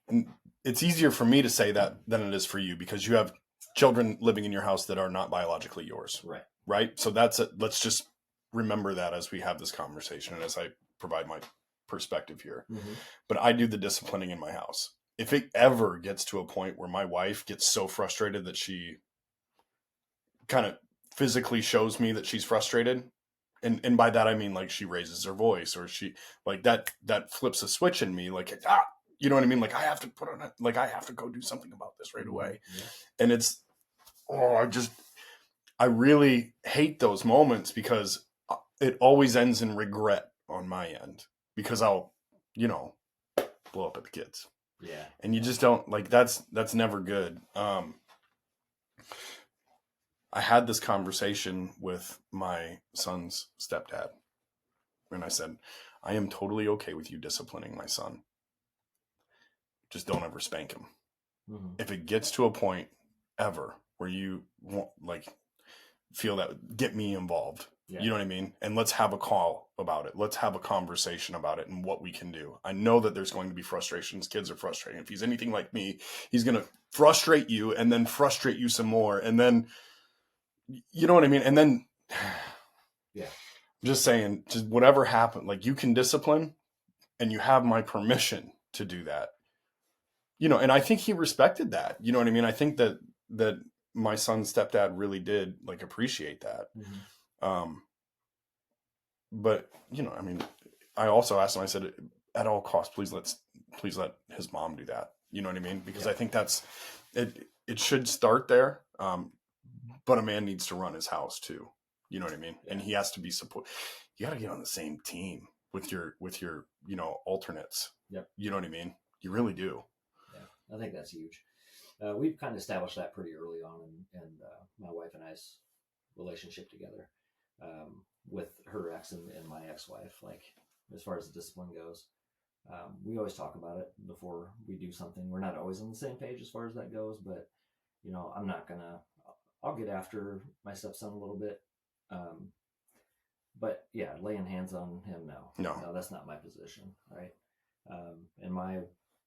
and it's easier for me to say that than it is for you because you have children living in your house that are not biologically yours. Right. So let's just remember that as we have this conversation and as I provide my perspective here. Mm-hmm. But I do the disciplining in my house. If it ever gets to a point where my wife gets so frustrated that she kind of physically shows me that she's frustrated, and by that I mean like she raises her voice or she like that flips a switch in me, like you know what I mean, like I have to I have to go do something about this right away. Yeah. And it's I really hate those moments because it always ends in regret on my end because I'll blow up at the kids. Yeah. And you just don't like that's never good. I had this conversation with my son's stepdad, and I said, I am totally okay with you disciplining my son. Just don't ever spank him. Mm-hmm. If it gets to a point ever where you want, feel that, get me involved. Yeah. You know what I mean? And let's have a call about it. Let's have a conversation about it and what we can do. I know that there's going to be frustrations. Kids are frustrating. If he's anything like me, he's going to frustrate you and then frustrate you some more. And then, you know what I mean? And then, yeah, I'm just saying, just whatever happened, like you can discipline and you have my permission to do that. And I think he respected that. You know what I mean? I think that my son's stepdad really did appreciate that. Mm-hmm. But I mean, I also asked him, I said, at all costs, please let his mom do that. You know what I mean? Because I think that's it should start there. But a man needs to run his house too. You know what I mean? Yeah. And he has to be support. You got to get on the same team with your alternates. Yep. You know what I mean? You really do. Yeah, I think that's huge. We've kind of established that pretty early on in my wife and I's relationship together, with her ex and my ex-wife. Like as far as the discipline goes, we always talk about it before we do something. We're not always on the same page as far as that goes, but I'll get after my stepson a little bit. But yeah, laying hands on him, no, that's not my position, right? And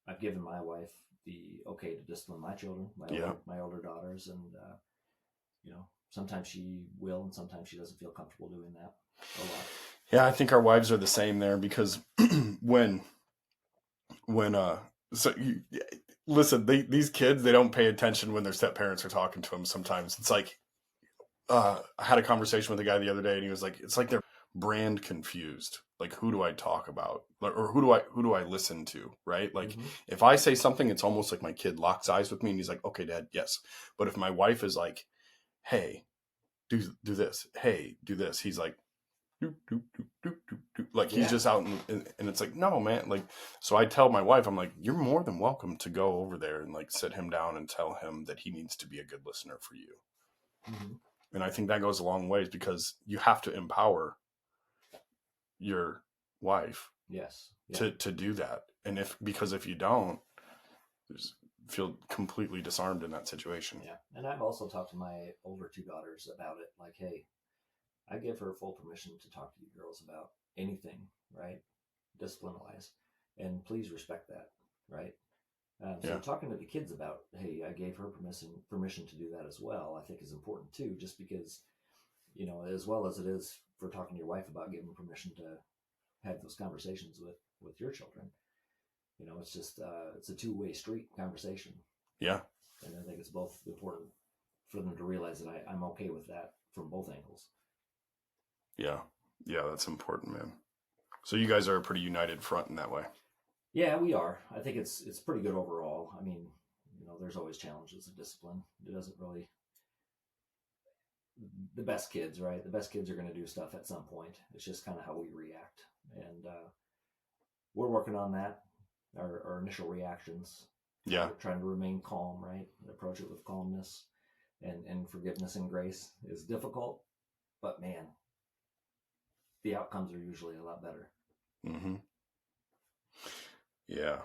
I've given my wife the okay to discipline my children, my older daughters, and sometimes she will, and sometimes she doesn't feel comfortable doing that a lot. Yeah, I think our wives are the same there because when listen, these kids, they don't pay attention when their step parents are talking to them. Sometimes it's like I had a conversation with a guy the other day, and he was like, it's like they're brand confused. Like, who do I talk about? Or who do I listen to? Right? Like, mm-hmm. If I say something, it's almost like my kid locks eyes with me, and he's like, okay, Dad, yes. But if my wife is like, hey, do this, hey, do this, he's like, doop, doop, doop, doop, doop, doop. Like he's Yeah. just out and it's like, no, man. Like, so I tell my wife, I'm like, you're more than welcome to go over there and like sit him down and tell him that he needs to be a good listener for you. Mm-hmm. And I think that goes a long ways because you have to empower your wife Yes. Yeah. to do that. And because if you don't, just feel completely disarmed in that situation. Yeah. And I've also talked to my older two daughters about it. Like, hey, I give her full permission to talk to you girls about anything, right? Discipline wise. And please respect that, right? So Yeah. talking to the kids about, hey, I gave her permission to do that as well, I think is important too, just because, as well as it is for talking to your wife about giving permission to have those conversations with your children. It's just it's a two-way street conversation. Yeah. And I think it's both important for them to realize that I'm okay with that from both angles. Yeah. Yeah, that's important, man. So you guys are a pretty united front in that way. Yeah, we are. I think it's pretty good overall. I mean, there's always challenges of discipline. It doesn't really the best kids, right? The best kids are going to do stuff at some point. It's just kind of how we react, and we're working on that. Our initial reactions. Yeah. We're trying to remain calm, right? Approach it with calmness, and forgiveness and grace is difficult, but man, the outcomes are usually a lot better. Mm-hmm. Yeah.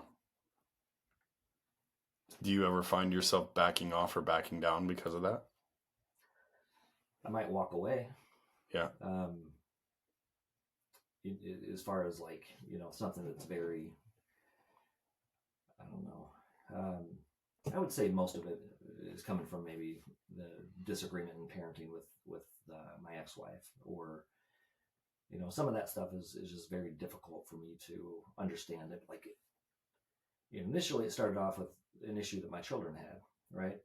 Do you ever find yourself backing off or backing down because of that? I might walk away. Yeah. As far as like, something that's very, I don't know. I would say most of it is coming from maybe the disagreement in parenting with my ex-wife, or some of that stuff is just very difficult for me to understand it. Like, initially it started off with an issue that my children had, right?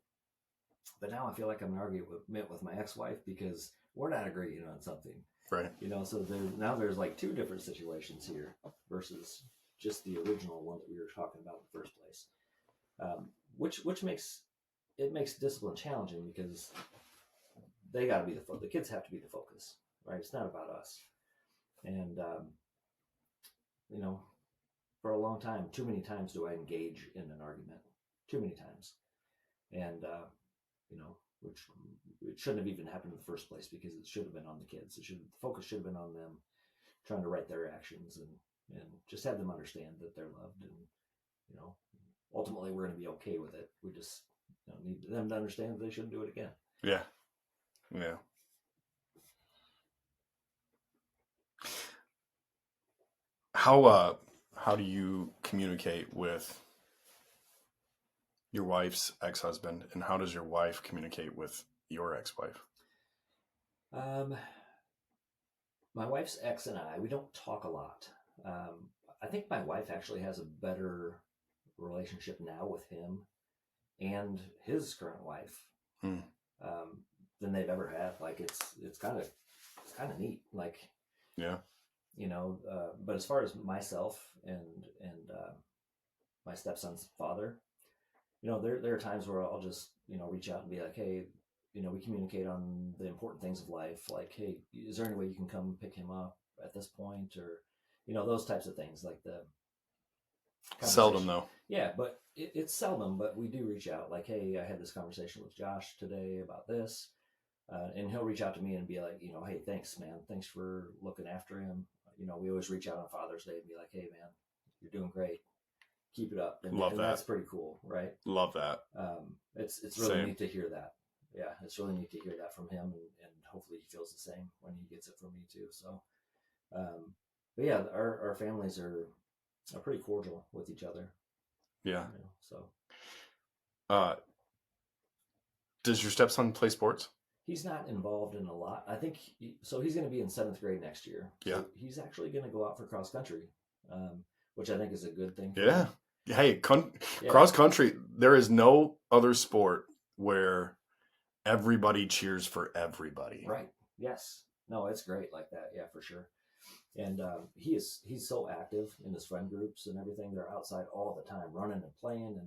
But now I feel like I'm in an argument with my ex-wife because we're not agreeing on something. Right. So there's like two different situations here versus just the original one that we were talking about in the first place. Which makes discipline challenging because they got to be the kids have to be the focus, right? It's not about us. And for a long time, too many times do I engage in an argument, too many times, and which it shouldn't have even happened in the first place because it should have been on the kids. The focus should have been on them, trying to right their actions and just have them understand that they're loved, and ultimately we're going to be okay with it. We just need them to understand that they shouldn't do it again. Yeah. Yeah. How do you communicate with your wife's ex-husband, and how does your wife communicate with your ex-wife? My wife's ex and we don't talk a lot. I think my wife actually has a better relationship now with him and his current wife Hmm. than they've ever had. Like it's kind of neat. Like, Yeah. But as far as myself and my stepson's father, there are times where I'll just reach out and be like, hey, we communicate on the important things of life. Like, hey, is there any way you can come pick him up at this point, or those types of things, like the Seldom though. Yeah, but it's seldom. But we do reach out. Like, hey, I had this conversation with Josh today about this. And he'll reach out to me and be like, hey, thanks, man. Thanks for looking after him. We always reach out on Father's Day and be like, hey, man, you're doing great. Keep it up. And Love that. That's pretty cool, right? Love that. It's really Same. neat to hear that. Yeah, it's really neat to hear that from him, and hopefully he feels the same when he gets it from me too. So, but yeah, our families are pretty cordial with each other. Yeah. So, does your stepson play sports? he's not involved in a lot. I think so. He's going to be in 7th grade next year. So Yeah. he's actually going to go out for cross country, which I think is a good thing. Yeah. him. Hey, cross country. There is no other sport where everybody cheers for everybody. Right. Yes. No, it's great like that. Yeah, for sure. And he's so active in his friend groups and everything. They're outside all the time, running and playing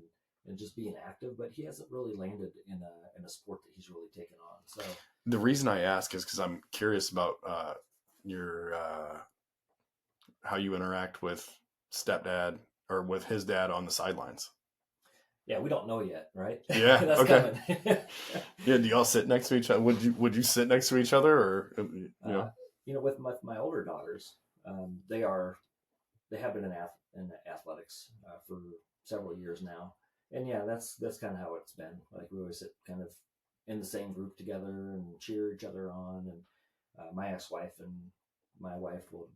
and just being active. But he hasn't really landed in a sport that he's really taken on. So the reason I ask is because I'm curious about your how you interact with stepdad or with his dad on the sidelines? Yeah, we don't know yet, right? Yeah. That's Okay. coming. Yeah. Do y'all sit next to each other? Would you sit next to each other, or uh, with my older daughters, they are they have been in athletics for several years now, and yeah, that's kind of how it's been. Like we always sit kind of in the same group together and cheer each other on. And my ex-wife and my wife will,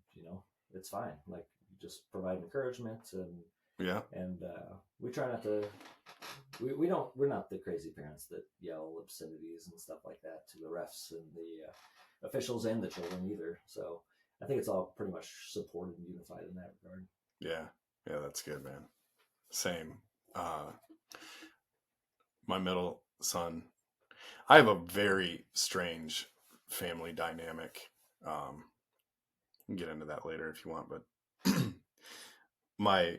it's fine. Like just provide encouragement Yeah. and we try not to. We're not the crazy parents that yell obscenities and stuff like that to the refs and the officials and the children either. So I think it's all pretty much supported and unified in that regard. Yeah. Yeah. That's good, man. Same. Uh, my middle son. I have a very strange family dynamic. We can get into that later if you want, but my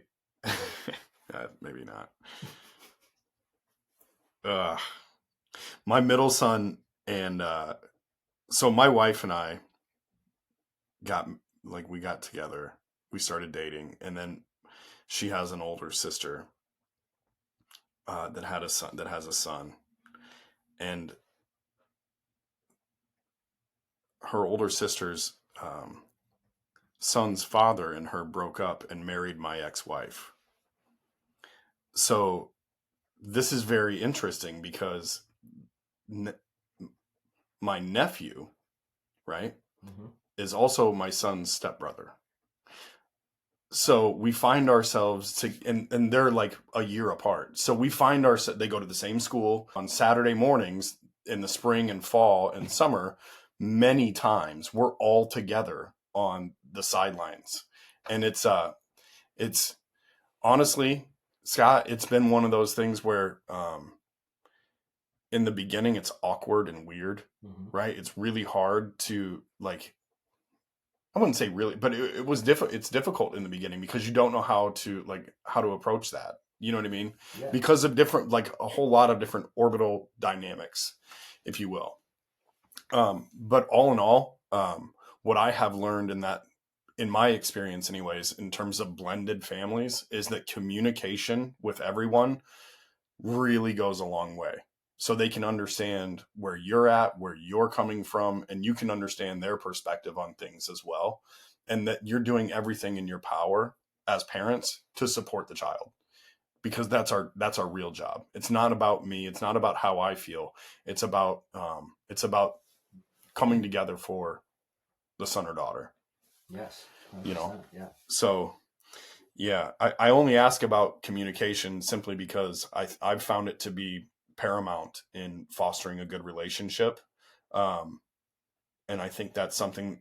maybe not. Uh, my middle son and so my wife and I got we got together. We started dating, and then she has an older sister that has a son, and her older sister's son's father and her broke up and married my ex-wife. So this is very interesting because my nephew, right, is also my son's stepbrother. So we find ourselves and they're like a year apart. So we find they go to the same school on Saturday mornings in the spring and fall and summer. Many times we're all together on the sidelines, and it's honestly, Scott, it's been one of those things where, in the beginning it's awkward and weird, right? It's really hard to I wouldn't say really, but it's difficult in the beginning because you don't know how to approach that. You know what I mean? Yeah. Because of different, a whole lot of different orbital dynamics, if you will. But all in all, what I have learned in my experience anyways, in terms of blended families, is that communication with everyone really goes a long way. So they can understand where you're at, where you're coming from, and you can understand their perspective on things as well. And that you're doing everything in your power as parents to support the child, because that's our real job. It's not about me. It's not about how I feel. It's about coming together for the son or daughter. Yes. 100%. Yeah. So yeah, I only ask about communication simply because I've found it to be paramount in fostering a good relationship. And I think that's something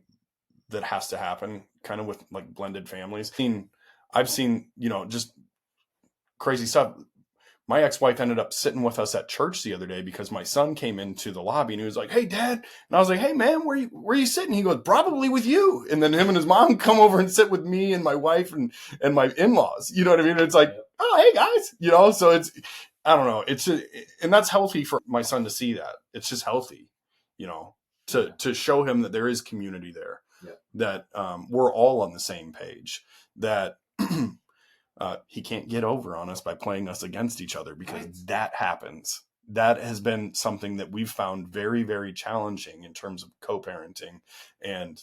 that has to happen kind of with blended families. I've seen, just crazy stuff. My ex-wife ended up sitting with us at church the other day because my son came into the lobby and he was like, "Hey, Dad," and I was like, "Hey, man, where you sitting?" He goes, "Probably with you." And then him and his mom come over and sit with me and my wife and my in-laws. You know what I mean? It's like, "Oh, hey guys," So it's, I don't know, and that's healthy for my son to see that. It's just healthy, to show him that there is community there, that we're all on the same page, that. He can't get over on us by playing us against each other, because that happens. That has been something that we've found very, very challenging in terms of co-parenting. And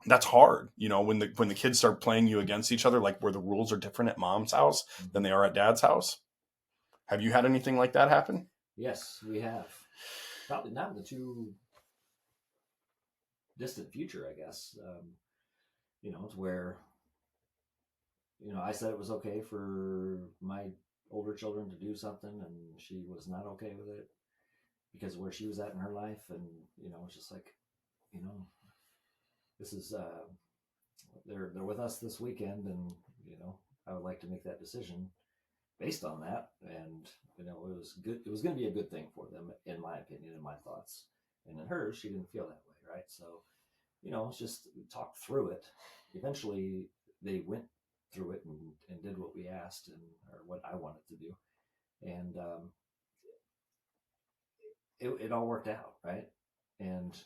that's hard, when the kids start playing you against each other, like where the rules are different at mom's house than they are at dad's house. Have you had anything like that happen? Yes, we have. Probably not in the too distant future, I guess. It's where I said it was okay for my older children to do something, and she was not okay with it because of where she was at in her life. And, it's just like, this is, they're with us this weekend, and, I would like to make that decision based on that. And, it was good. It was going to be a good thing for them, in my opinion, in my thoughts. And in hers, she didn't feel that way. Right. So, it's just talk through it. Eventually they went through it and did what we asked, or what I wanted to do. And it all worked out, right? And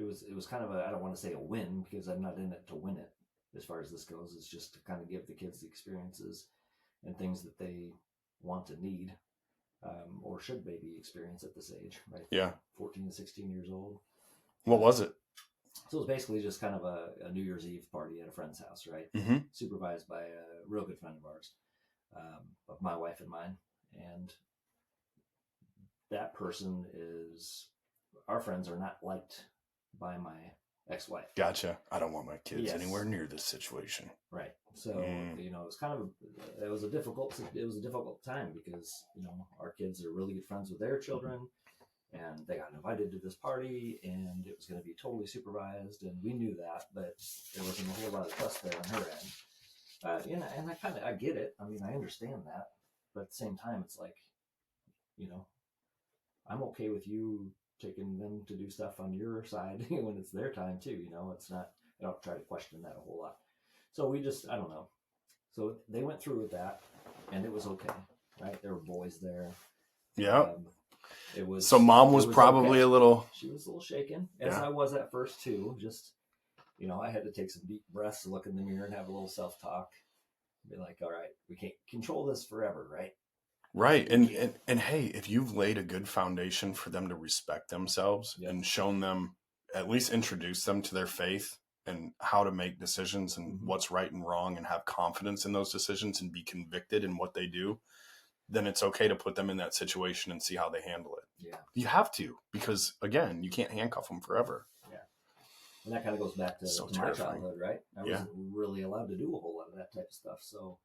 it was kind of a, I don't want to say a win because I'm not in it to win it as far as this goes. It's just to kind of give the kids the experiences and things that they want to need, or should maybe experience at this age, right? Yeah. 14 to 16 years old. What was it? So it was basically just kind of a New Year's Eve party at a friend's house, right? Mm-hmm. Supervised by a real good friend of ours, of my wife and mine. And that person is, our friends are not liked by my ex-wife. Gotcha. I don't want my kids Yes. anywhere near this situation. Right. So, you know, it's kind of, it was a difficult time because, you know, our kids are really good friends with their children and they got invited to this party and it was going to be totally supervised. And we knew that, but there wasn't a whole lot of trust there on her end. You know, and I get it. I mean, I understand that, but at the same time, it's like, you know, I'm okay with you taking them to do stuff on your side when it's their time too. You know, it's not, I don't try to question that a whole lot. So we just, I don't know. So they went through with that and it was okay, right? There were boys there. Yeah. It was, so mom was probably okay. a little, she was a little shaken, as I was at first too. Just, you know, I had to take some deep breaths, look in the mirror and have a little self-talk. Be like, all right, we can't control this forever, right? right. And hey, if you've laid a good foundation for them to respect themselves and shown them, at least introduce them to their faith and how to make decisions and what's right and wrong and have confidence in those decisions and be convicted in what they do, then it's okay to put them in that situation and see how they handle it. Yeah. You have to, because again, you can't handcuff them forever. Yeah. And that kind of goes back to, my childhood, right? I wasn't really allowed to do a whole lot of that type of stuff. So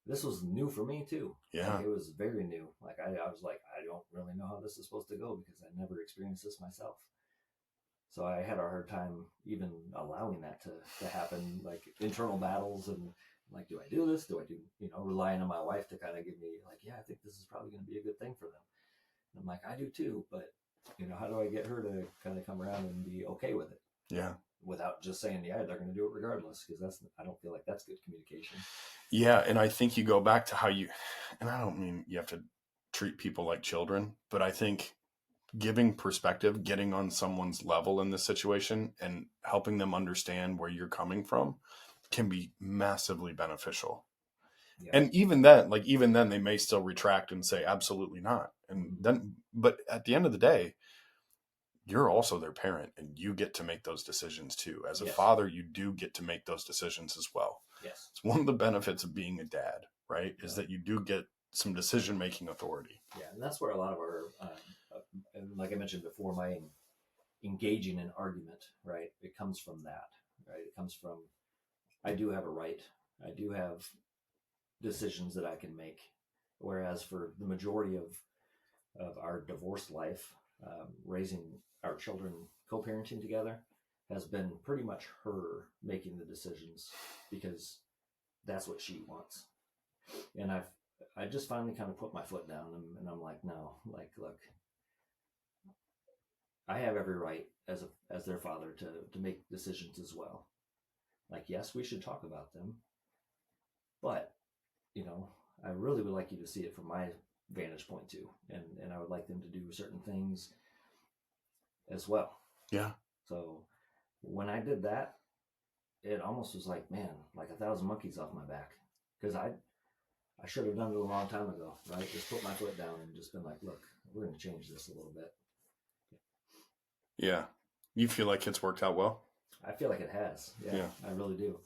this was new for me too. Yeah. Like, it was very new. Like I was like, I don't really know how this is supposed to go because I never experienced this myself. So I had a hard time even allowing that to happen, like internal battles and like, do I do this? Do I do, you know, relying on my wife to kind of give me like, yeah, I think this is probably going to be a good thing for them. And I'm like, I do too, but you know, how do I get her to kind of come around and be okay with it? Yeah. Without just saying, yeah, they're going to do it regardless. Because I don't feel like that's good communication. Yeah. And I think you go back to how you, and I don't mean you have to treat people like children, but I think giving perspective, getting on someone's level in this situation and helping them understand where you're coming from can be massively beneficial. Yeah. And even then they may still retract and say, absolutely not. And then, but at the end of the day, you're also their parent and you get to make those decisions too. As a father, you do get to make those decisions as well. Yes. It's one of the benefits of being a dad, right? Is that you do get some decision-making authority. Yeah. And that's where a lot of our, like I mentioned before, my engaging in argument, right? It comes from that, right? It comes from, I do have a right. I do have decisions that I can make. Whereas for the majority of our divorced life, raising our children, co-parenting together has been pretty much her making the decisions because that's what she wants. And I just finally kind of put my foot down and I'm like, no, like, look, I have every right as their father to make decisions as well. Like, yes, we should talk about them, but you know, I really would like you to see it from my vantage point too. And I would like them to do certain things as well. Yeah. So when I did that, it almost was like, man, like 1,000 monkeys off my back. Because I should have done it a long time ago, right? Just put my foot down and just been like, look, we're going to change this a little bit. Yeah. You feel like it's worked out well? I feel like it has. Yeah. I really do.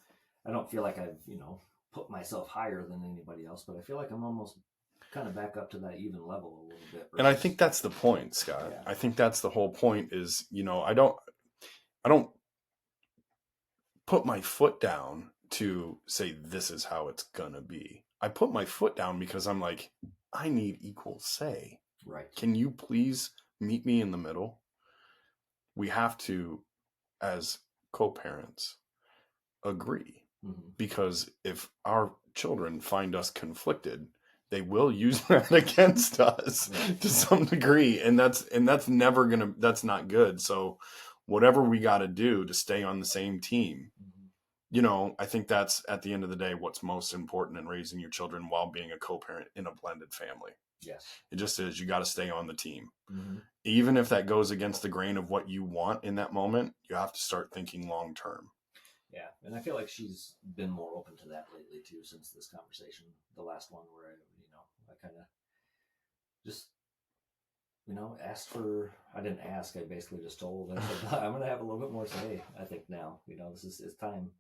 I don't feel like I've, you know, put myself higher than anybody else, but I feel like I'm almost kind of back up to that even level a little bit. And I think that's the point, Scott. Yeah. I think that's the whole point is, you know, I don't put my foot down to say this is how it's gonna be. I put my foot down because I'm like, I need equal say. Right. Can you please meet me in the middle? We have to, as co-parents, agree. Because if our children find us conflicted, they will use that against us to some degree. And that's never gonna, that's not good. So whatever we got to do to stay on the same team, you know, I think that's at the end of the day, what's most important in raising your children while being a co-parent in a blended family. Yes. It just is. You got to stay on the team. Mm-hmm. Even if that goes against the grain of what you want in that moment, you have to start thinking long term. Yeah, and I feel like she's been more open to that lately too since this conversation, the last one where I kind of just asked for. I didn't ask. I basically just told. I said I'm going to have a little bit more say. I think now, this is it's time.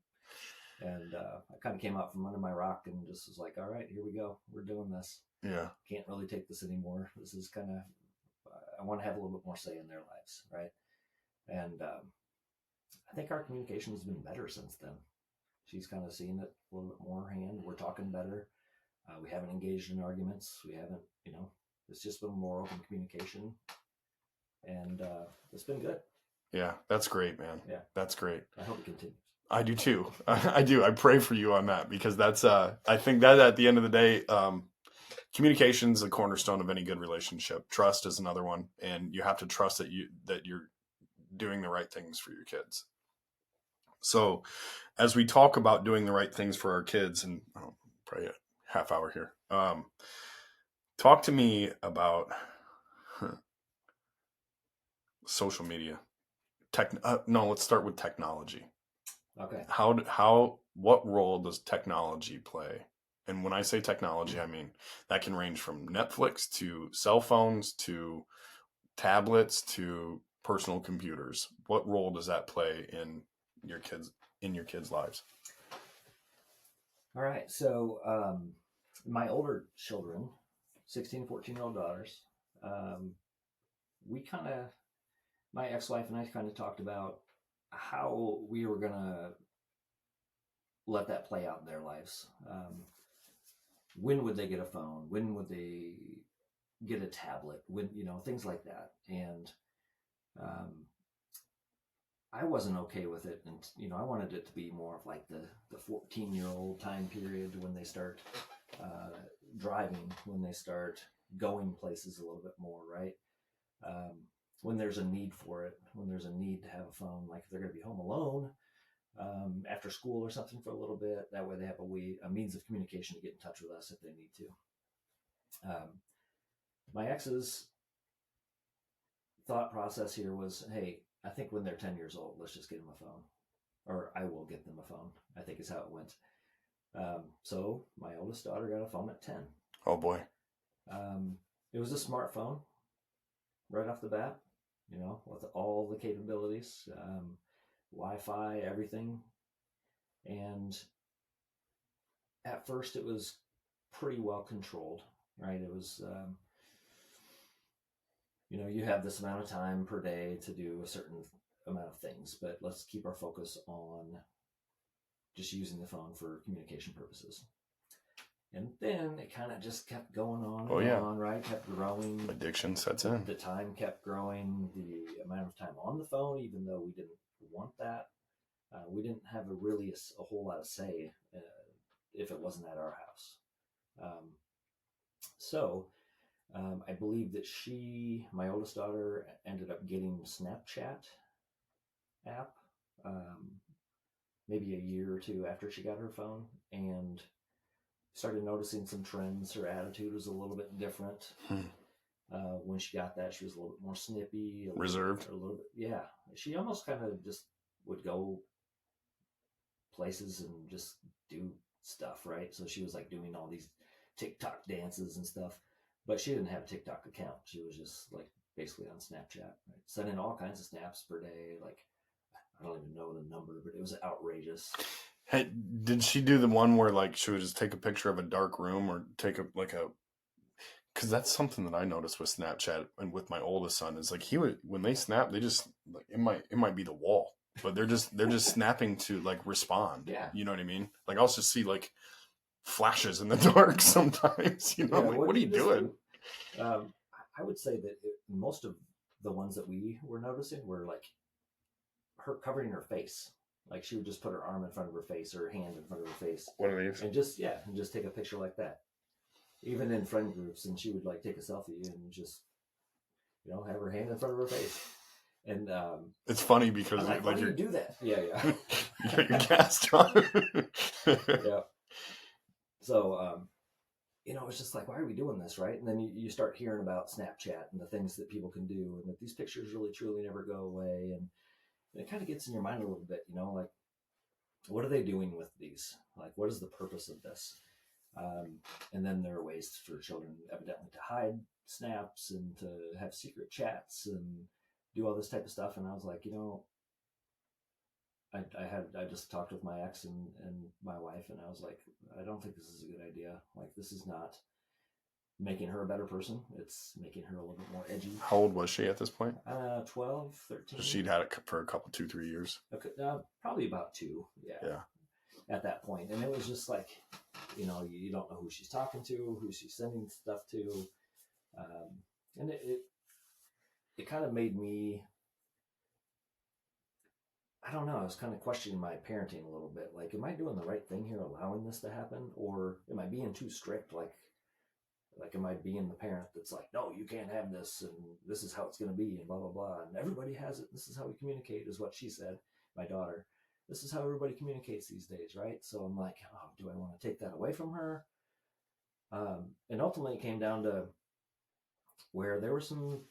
And I kind of came out from under my rock and just was like, all right, here we go. We're doing this. Yeah. Can't really take this anymore. This is kind of. I want to have a little bit more say in their lives, right? And I think our communication has been better since then. She's kind of seen it a little bit more hand. We're talking better. We haven't engaged in arguments. We haven't, it's just been more open communication, and it's been good. Yeah, that's great, man. Yeah, that's great. I hope it continues. I do too. I do. I pray for you on that, because that's. I think that at the end of the day, communication is the cornerstone of any good relationship. Trust is another one, and you have to trust that you're doing the right things for your kids. So, as we talk about doing the right things for our kids, and probably a half hour here, talk to me about social media. Let's start with technology. Okay. What role does technology play? And when I say technology, I mean that can range from Netflix to cell phones to tablets to personal computers. What role does that play in your kids' lives? All right. So my older children, 16, 14-year-old daughters, my ex-wife and I kind of talked about how we were going to let that play out in their lives. When would they get a phone? When would they get a tablet? When, things like that. And I wasn't okay with it. And, I wanted it to be more of like the 14-year-old time period when they start driving, when they start going places a little bit more, right? When there's a need for it, when there's a need to have a phone, like if they're going to be home alone after school or something for a little bit, that way they have a means of communication to get in touch with us if they need to. My ex's thought process here was, hey, I think when they're 10 years old, let's just get them a phone, or I will get them a phone, I think is how it went. So my oldest daughter got a phone at 10. Oh boy. It was a smartphone right off the bat, with all the capabilities, Wi-Fi, everything. And at first it was pretty well controlled, right? It was, you have this amount of time per day to do a certain amount of things, but let's keep our focus on just using the phone for communication purposes. And then it kind of just kept going on on, right? Kept growing. Addiction sets in. The time kept growing. The amount of time on the phone, even though we didn't want that, we didn't have a whole lot of say if it wasn't at our house. So I believe that my oldest daughter, ended up getting Snapchat app maybe a year or two after she got her phone, and started noticing some trends. Her attitude was a little bit different. When she got that, she was a little bit more snippy, reserved. a little bit, yeah. She almost kind of just would go places and just do stuff, right? So she was like doing all these TikTok dances and stuff, but she didn't have a TikTok account. She was just like basically on Snapchat, right? Sending all kinds of snaps per day. Like, I don't even know the number, but it was outrageous. Hey, did she do the one where like she would just take a picture of a dark room, or take because that's something that I noticed with Snapchat and with my oldest son is like when they snap, they just like it might be the wall, but they're just snapping to like respond. Yeah. You know what I mean? Like I'll just see like flashes in the dark sometimes. Yeah, like, what are you doing? I would say that most of the ones that we were noticing were like her covering her face. Like she would just put her arm in front of her face or her hand in front of her face. What are these? And just take a picture like that. Even in friend groups, and she would like take a selfie and just, have her hand in front of her face. And it's funny because like, why do you do that? Yeah. You got your cast on. Yeah. So, it's just like, why are we doing this, right? And then you start hearing about Snapchat and the things that people can do, and that these pictures really truly never go away, and it kind of gets in your mind a little bit, like, what are they doing with these? Like, what is the purpose of this? And then there are ways for children evidently to hide snaps and to have secret chats and do all this type of stuff. And I was like, I just talked with my ex and my wife, and I was like, I don't think this is a good idea. Like, this is not making her a better person. It's making her a little bit more edgy. How old was she at this point? 12, 13. So she'd had it for a couple, 2-3 years. Okay, probably about 2. Yeah. At that point. And it was just like, you don't know who she's talking to, who she's sending stuff to. And it kind of made me, I don't know, I was kind of questioning my parenting a little bit. Like, am I doing the right thing here, allowing this to happen? Or am I being too strict? Like, am I being the parent that's like, no, you can't have this, and this is how it's going to be, and blah, blah, blah. And everybody has it. This is how we communicate, is what she said, my daughter. This is how everybody communicates these days, right? So I'm like, oh, do I want to take that away from her? And ultimately it came down to where there were some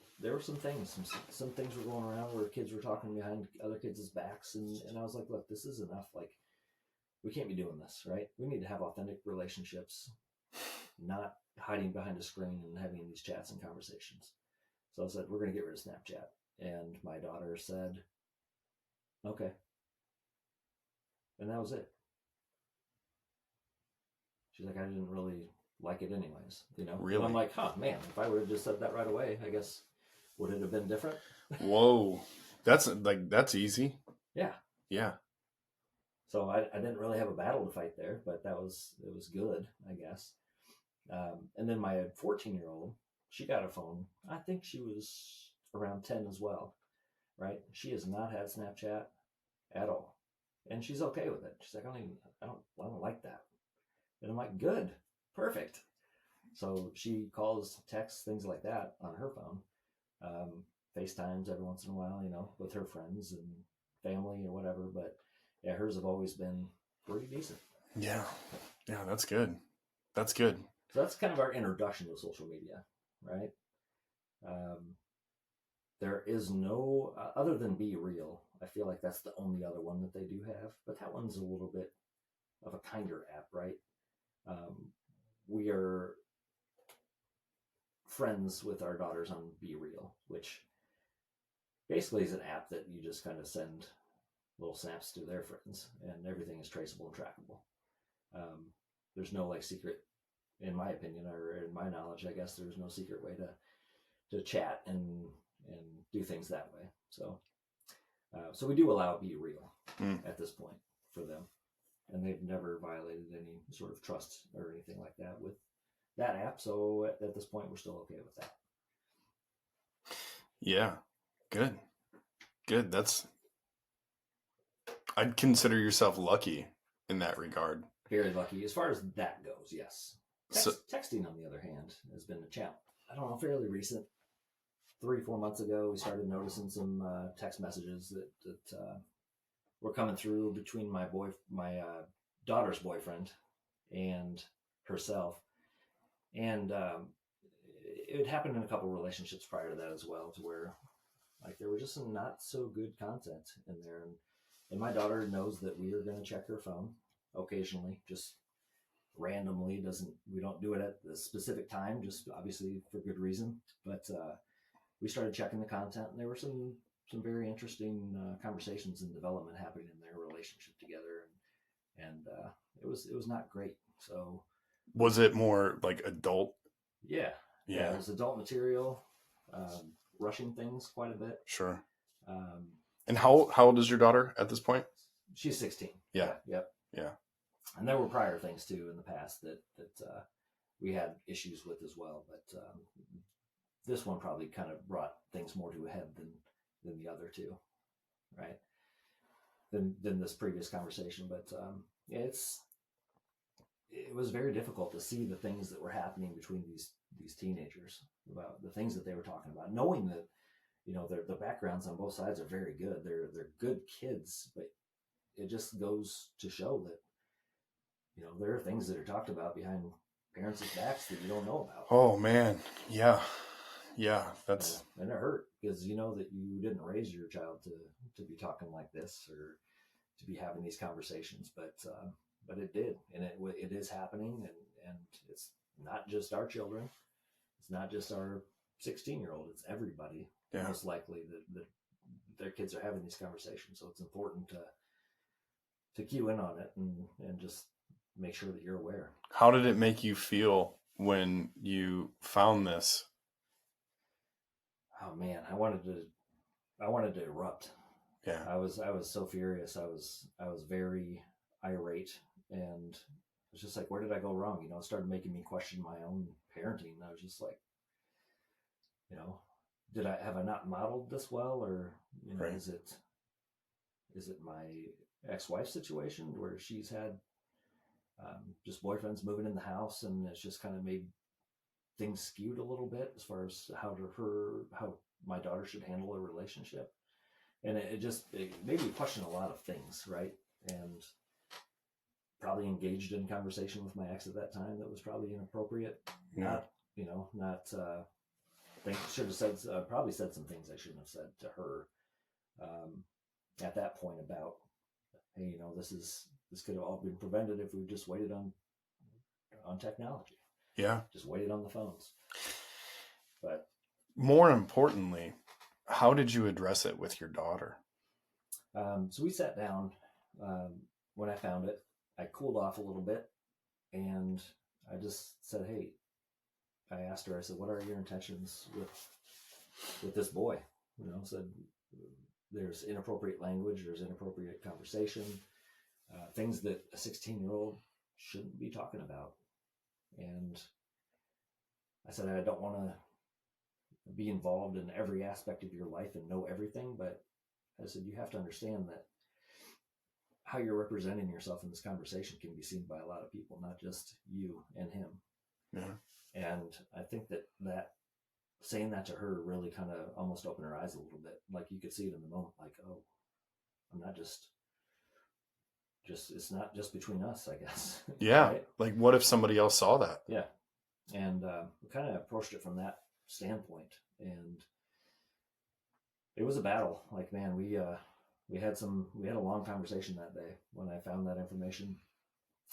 things, some things were going around where kids were talking behind other kids' backs, and I was like, look, this is enough. Like, we can't be doing this, right? We need to have authentic relationships, not hiding behind a screen and having these chats and conversations. So I said, we're going to get rid of Snapchat. And my daughter said, okay. And that was it. She's like, I didn't really like it anyways, Really? And I'm like, man, if I would have just said that right away, I guess, would it have been different? Whoa. That's easy. Yeah. Yeah. So I didn't really have a battle to fight there, but it was good, I guess. And then my 14-year-old, she got a phone. I think she was around 10 as well, right? She has not had Snapchat at all. And she's okay with it. She's like, I don't like that. And I'm like, good, perfect. So she calls, texts, things like that on her phone. FaceTimes every once in a while, with her friends and family or whatever. But yeah, hers have always been pretty decent. Yeah. Yeah, that's good. That's good. So that's kind of our introduction to social media, right? There is no, other than Be Real, I feel like that's the only other one that they do have. But that one's a little bit of a kinder app, right? We are friends with our daughters on Be Real, which basically is an app that you just kind of send little snaps to their friends, and everything is traceable and trackable. There's no secret, in my opinion, or in my knowledge, I guess there's no secret way to chat and do things that way. So we do allow Be Real at this point for them, and they've never violated any sort of trust or anything like that with that app. So at this point, we're still okay with that. Yeah, good. I'd consider yourself lucky in that regard. Very lucky as far as that goes. Yes. Texting, on the other hand, has been a challenge. I don't know, fairly recent. 3-4 months ago, we started noticing some text messages that were coming through between my daughter's boyfriend and herself, and it had happened in a couple relationships prior to that as well, to where there was just some not so good content in there, and my daughter knows that we are going to check her phone occasionally, just randomly. We don't do it at the specific time, just obviously for good reason, but we started checking the content, and there were some very interesting conversations and development happening in their relationship together, and it was not great. So was it more like adult? Yeah, it was adult material, rushing things quite a bit. Sure. And how old is your daughter at this point? She's 16. Yeah. Yep. Yeah. And there were prior things too in the past that we had issues with as well, but this one probably kind of brought things more to a head than the other two, right? Than this previous conversation. But it was very difficult to see the things that were happening between these teenagers, about the things that they were talking about, knowing that the backgrounds on both sides are very good. They're good kids, but it just goes to show that there are things that are talked about behind parents' backs that you don't know about. Oh man. Yeah. Yeah. That's, And it hurt because you know that you didn't raise your child to be talking like this or to be having these conversations, but it did, and it is happening, and it's not just our children, it's not just our 16-year-old, it's everybody. yeah. Most likely that their kids are having these conversations, so it's important to cue in on it and just make sure that you're aware. How did it make you feel when you found this? Oh man, I wanted to erupt. Yeah. I was so furious. I was very irate, and it was just like, where did I go wrong? It started making me question my own parenting. I was just like, you know, have I not modeled this well, or Right. is it my ex-wife situation where she's had just boyfriends moving in the house, and it's just kind of made things skewed a little bit as far as how my daughter should handle a relationship, and it made me question a lot of things, right? And probably engaged in conversation with my ex at that time that was probably inappropriate. Yeah. Not think should have said probably said some things I shouldn't have said to her at that point about, hey, this could have all been prevented if we just waited on technology, Yeah. just waited on the phones. But More importantly, how did you address it with your daughter? so we sat down when I found it. I cooled off a little bit, and I just said, hey, I asked her, I said, what are your intentions with this boy? Said there's inappropriate language, there's inappropriate conversation, things that a 16-year-old shouldn't be talking about. And I said, I don't want to be involved in every aspect of your life and know everything, but I said, you have to understand that how you're representing yourself in this conversation can be seen by a lot of people, not just you and him. Yeah. And I think that saying that to her really kind of almost opened her eyes a little bit. Like you could see it in the moment, like, oh, I'm not just it's not just between us, I guess. Yeah. Right? Like, what if somebody else saw that? Yeah. And we kind of approached it from that standpoint. And it was a battle. Like, man, we had a long conversation that day when I found that information,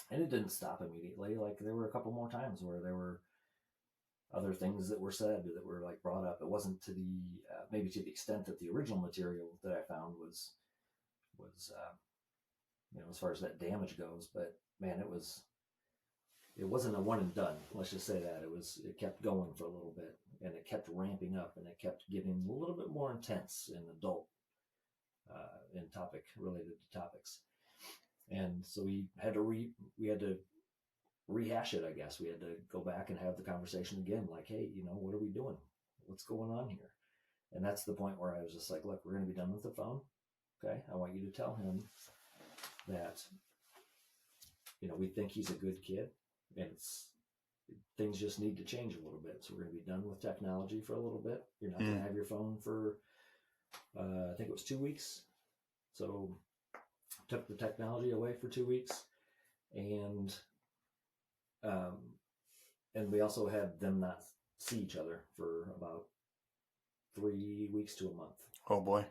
and it didn't stop immediately. Like, there were a couple more times where there were other things that were said that were like brought up. It wasn't to the maybe to the extent that the original material that I found was as far as that damage goes. But man, it wasn't a one and done. Let's just say that it kept going for a little bit, and it kept ramping up, and it kept getting a little bit more intense in adult in topic related to topics. And so we had to rehash it, I guess. We had to go back and have the conversation again, like, hey, what are we doing? What's going on here? And that's the point where I was just like, look, we're going to be done with the phone. Okay. I want you to tell him that, we think he's a good kid, and things just need to change a little bit. So we're going to be done with technology for a little bit. You're not going to have your phone for, I think it was 2 weeks. So took the technology away for 2 weeks, and we also had them not see each other for about 3 weeks to a month. Oh boy.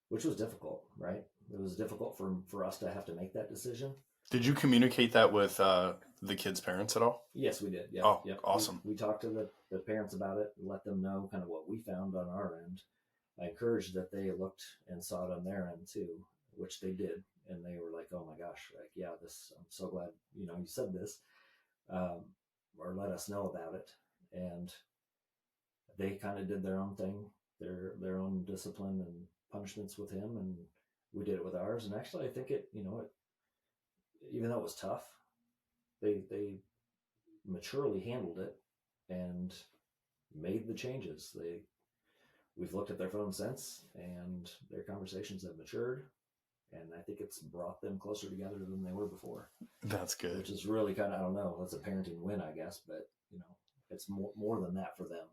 Which was difficult, right? It was difficult for us to have to make that decision. Did you communicate that with the kids' parents at all? Yes, we did. Yep. Oh, yep. Awesome. We talked to the parents about it, let them know kind of what we found on our end. I encouraged that they looked and saw it on their end too, which they did. And they were like, oh my gosh, like, yeah, I'm so glad, you said this, or let us know about it. And they kind of did their own thing, their own discipline and punishments with him. And we did it with ours. And actually, I think it even though it was tough, they maturely handled it and made the changes. We've looked at their phone since, and their conversations have matured, and I think it's brought them closer together than they were before. That's good. Which is really kind of, I don't know, that's a parenting win, I guess, but it's more than that for them.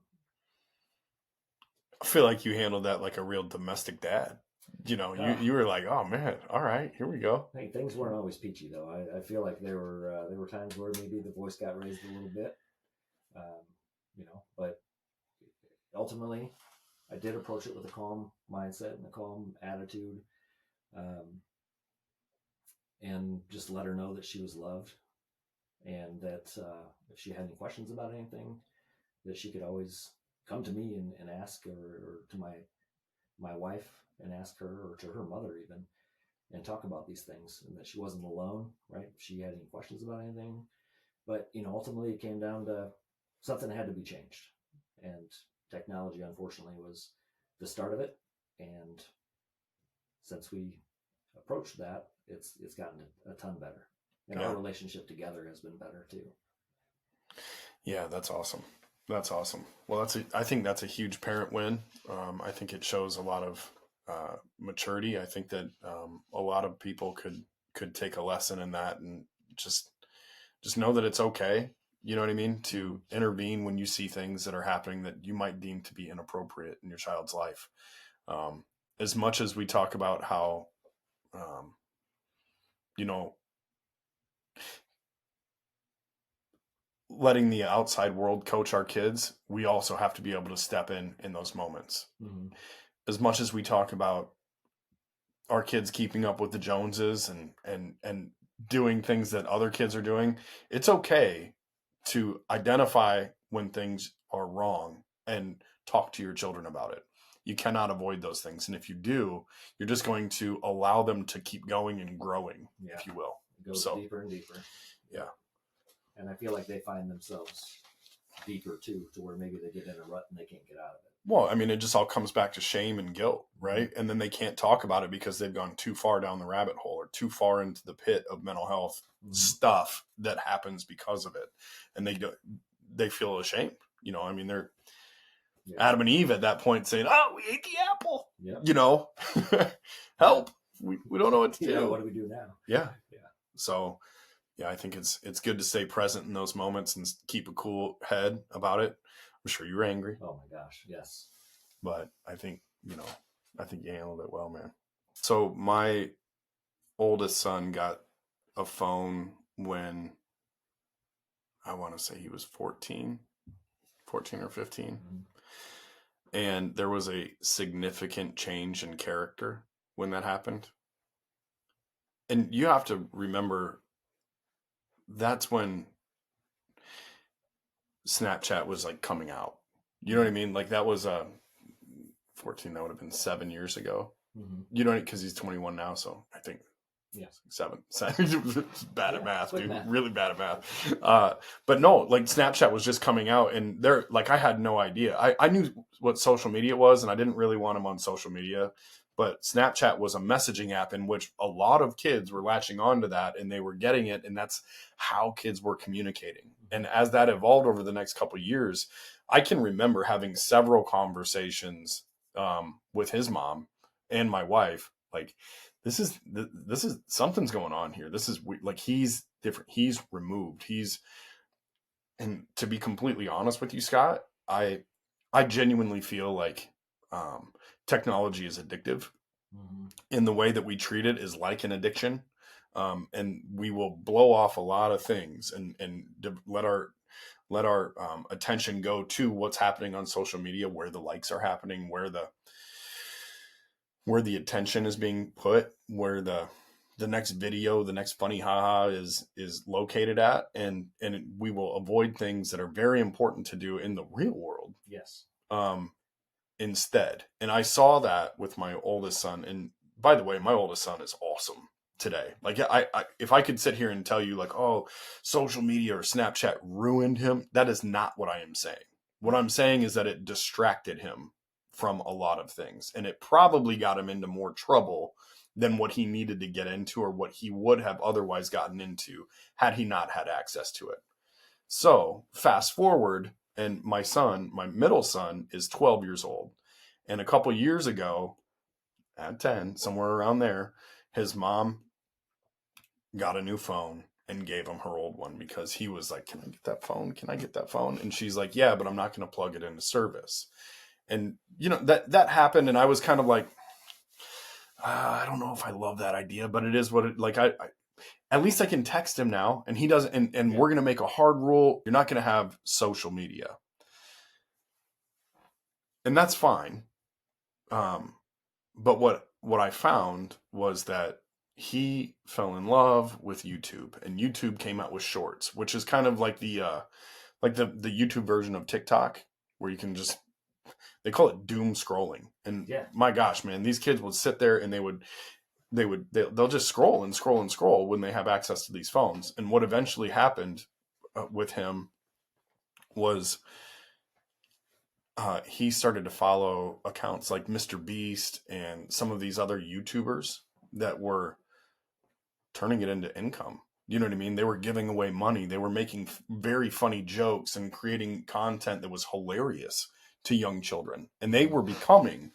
I feel like you handled that like a real domestic dad. you were like, oh man, all right, here we go. Hey, things weren't always peachy though. I feel like there were times where maybe the voice got raised a little bit, but ultimately, I did approach it with a calm mindset and a calm attitude, um, and just let her know that she was loved, and that if she had any questions about anything, that she could always come to me and ask, or to my wife and ask her, or to her mother even, and talk about these things, and that she wasn't alone, right? If she had any questions about anything. But ultimately it came down to something that had to be changed, and technology, unfortunately, was the start of it. And since we approached that, it's gotten a ton better, and Yeah. our relationship together has been better too. Yeah, that's awesome. That's awesome. Well, I think that's a huge parent win. I think it shows a lot of maturity. I think that a lot of people could take a lesson in that, and just know that it's okay. You know what I mean? To intervene when you see things that are happening that you might deem to be inappropriate in your child's life. As much as we talk about how, um, you know, letting the outside world coach our kids, we also have to be able to step in those moments. Mm-hmm. As much as we talk about our kids keeping up with the Joneses and doing things that other kids are doing, it's okay to identify when things are wrong and talk to your children about it. You cannot avoid those things. And if you do, you're just going to allow them to keep going and growing, if you will. It goes deeper and deeper. Yeah. And I feel like they find themselves deeper too, to where maybe they get in a rut and they can't get out of it. Well, I mean, it just all comes back to shame and guilt, right? And then they can't talk about it because they've gone too far down the rabbit hole, or too far into the pit of mental health stuff that happens because of it. And they feel ashamed. I mean, they're Adam and Eve at that point saying, oh, we ate the apple, help. We don't know what to do. What do we do now? Yeah. So yeah, I think it's good to stay present in those moments and keep a cool head about it. I'm sure you were angry. Oh my gosh, yes. But I think you handled it well, man. So my oldest son got a phone when I want to say he was 14 or 15. Mm-hmm. And there was a significant change in character when that happened. And you have to remember, that's when Snapchat was like coming out. You know what I mean? Like that was 14, that would have been 7 years ago. Mm-hmm. You know, because he's 21 now, so I think 7. Bad at math, dude. Math. Really bad at math. But no, like Snapchat was just coming out, and I had no idea. I knew what social media was, and I didn't really want him on social media. But Snapchat was a messaging app in which a lot of kids were latching onto that, and they were getting it, and that's how kids were communicating. And as that evolved over the next couple of years, I can remember having several conversations with his mom and my wife, like, this is something's going on here. This is like, he's different. He's removed. And to be completely honest with you, Scott, I genuinely feel like technology is addictive. Mm-hmm. And the way that we treat it is like an addiction. And we will blow off a lot of things and let our attention go to what's happening on social media, where the likes are happening, where the attention is being put, where the next video, the next funny haha is located at, and we will avoid things that are very important to do in the real world. Yes. Instead. And I saw that with my oldest son. And by the way, my oldest son is awesome today. Like, I if I could sit here and tell you like, oh, social media or Snapchat ruined him, that is not what I am saying. What I'm saying is that it distracted him from a lot of things, and it probably got him into more trouble than what he needed to get into, or what he would have otherwise gotten into had he not had access to it. So fast forward, and my middle son is 12 years old. And a couple years ago, at 10, somewhere around there, his mom got a new phone and gave him her old one, because he was like, can I get that phone? Can I get that phone? And she's like, yeah, but I'm not going to plug it into service. And, that happened. And I was kind of like, I don't know if I love that idea, but it is what it like. I at least I can text him now, and he doesn't. And Yeah. we're gonna make a hard rule: you're not gonna have social media, and that's fine. But what I found was that he fell in love with YouTube, and YouTube came out with Shorts, which is kind of like the YouTube version of TikTok, where you can just they call it doom scrolling. And Yeah. my gosh, man, these kids would sit there and they'll just scroll and scroll and scroll when they have access to these phones. And what eventually happened with him was he started to follow accounts like Mr. Beast and some of these other YouTubers that were turning it into income. You know what I mean? They were giving away money. They were making very funny jokes and creating content that was hilarious to young children. And they were becoming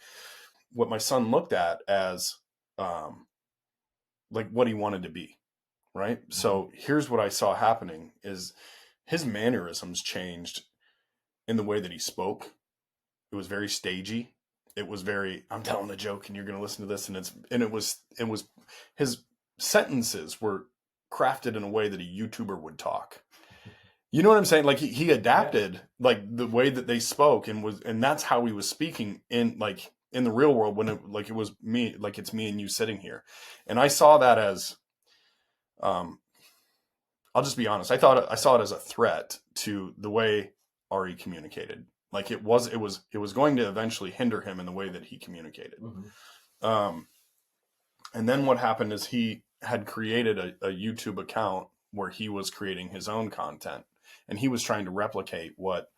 what my son looked at as like what he wanted to be. Right. Mm-hmm. So here's what I saw happening is his mannerisms changed in the way that he spoke. It was very stagey. It was very, I'm telling a joke and you're going to listen to this. And it was his sentences were crafted in a way that a YouTuber would talk. You know what I'm saying? Like he adapted like the way that they spoke and that's how he was speaking in the real world when it was me, like it's me and you sitting here. And I saw that as, I'll just be honest. I saw it as a threat to the way Ari communicated. Like it was going to eventually hinder him in the way that he communicated. Mm-hmm. And then what happened is he had created a YouTube account where he was creating his own content, and he was trying to replicate what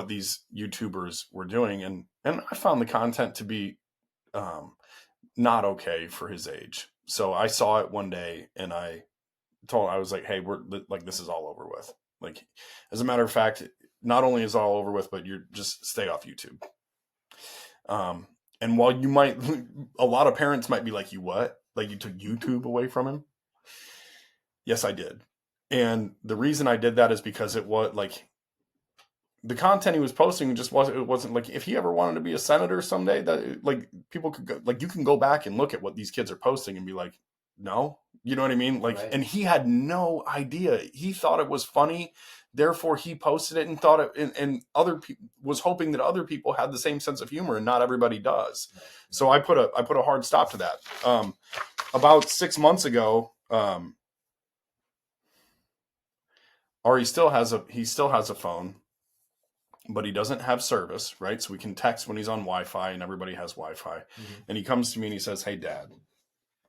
these YouTubers were doing, and I found the content to be not okay for his age. So I saw it one day, and I was like, hey, we're like, this is all over with. Like, as a matter of fact, not only is it all over with, but you're just stay off YouTube. And while a lot of parents might be like, you what? Like you took YouTube away from him? Yes, I did. And the reason I did that is because it was like the content he was posting it wasn't like if he ever wanted to be a senator someday, that like people could go, like you can go back and look at what these kids are posting and be like, no, you know what I mean? Like, right. And he had no idea. He thought it was funny. Therefore he posted it and thought it, and other people was hoping that other people had the same sense of humor, and not everybody does. Right. So I put a hard stop to that. About 6 months ago, Ari still has a phone, but he doesn't have service, right? So we can text when he's on Wi-Fi, and everybody has Wi-Fi. Mm-hmm. And he comes to me and he says, hey, Dad,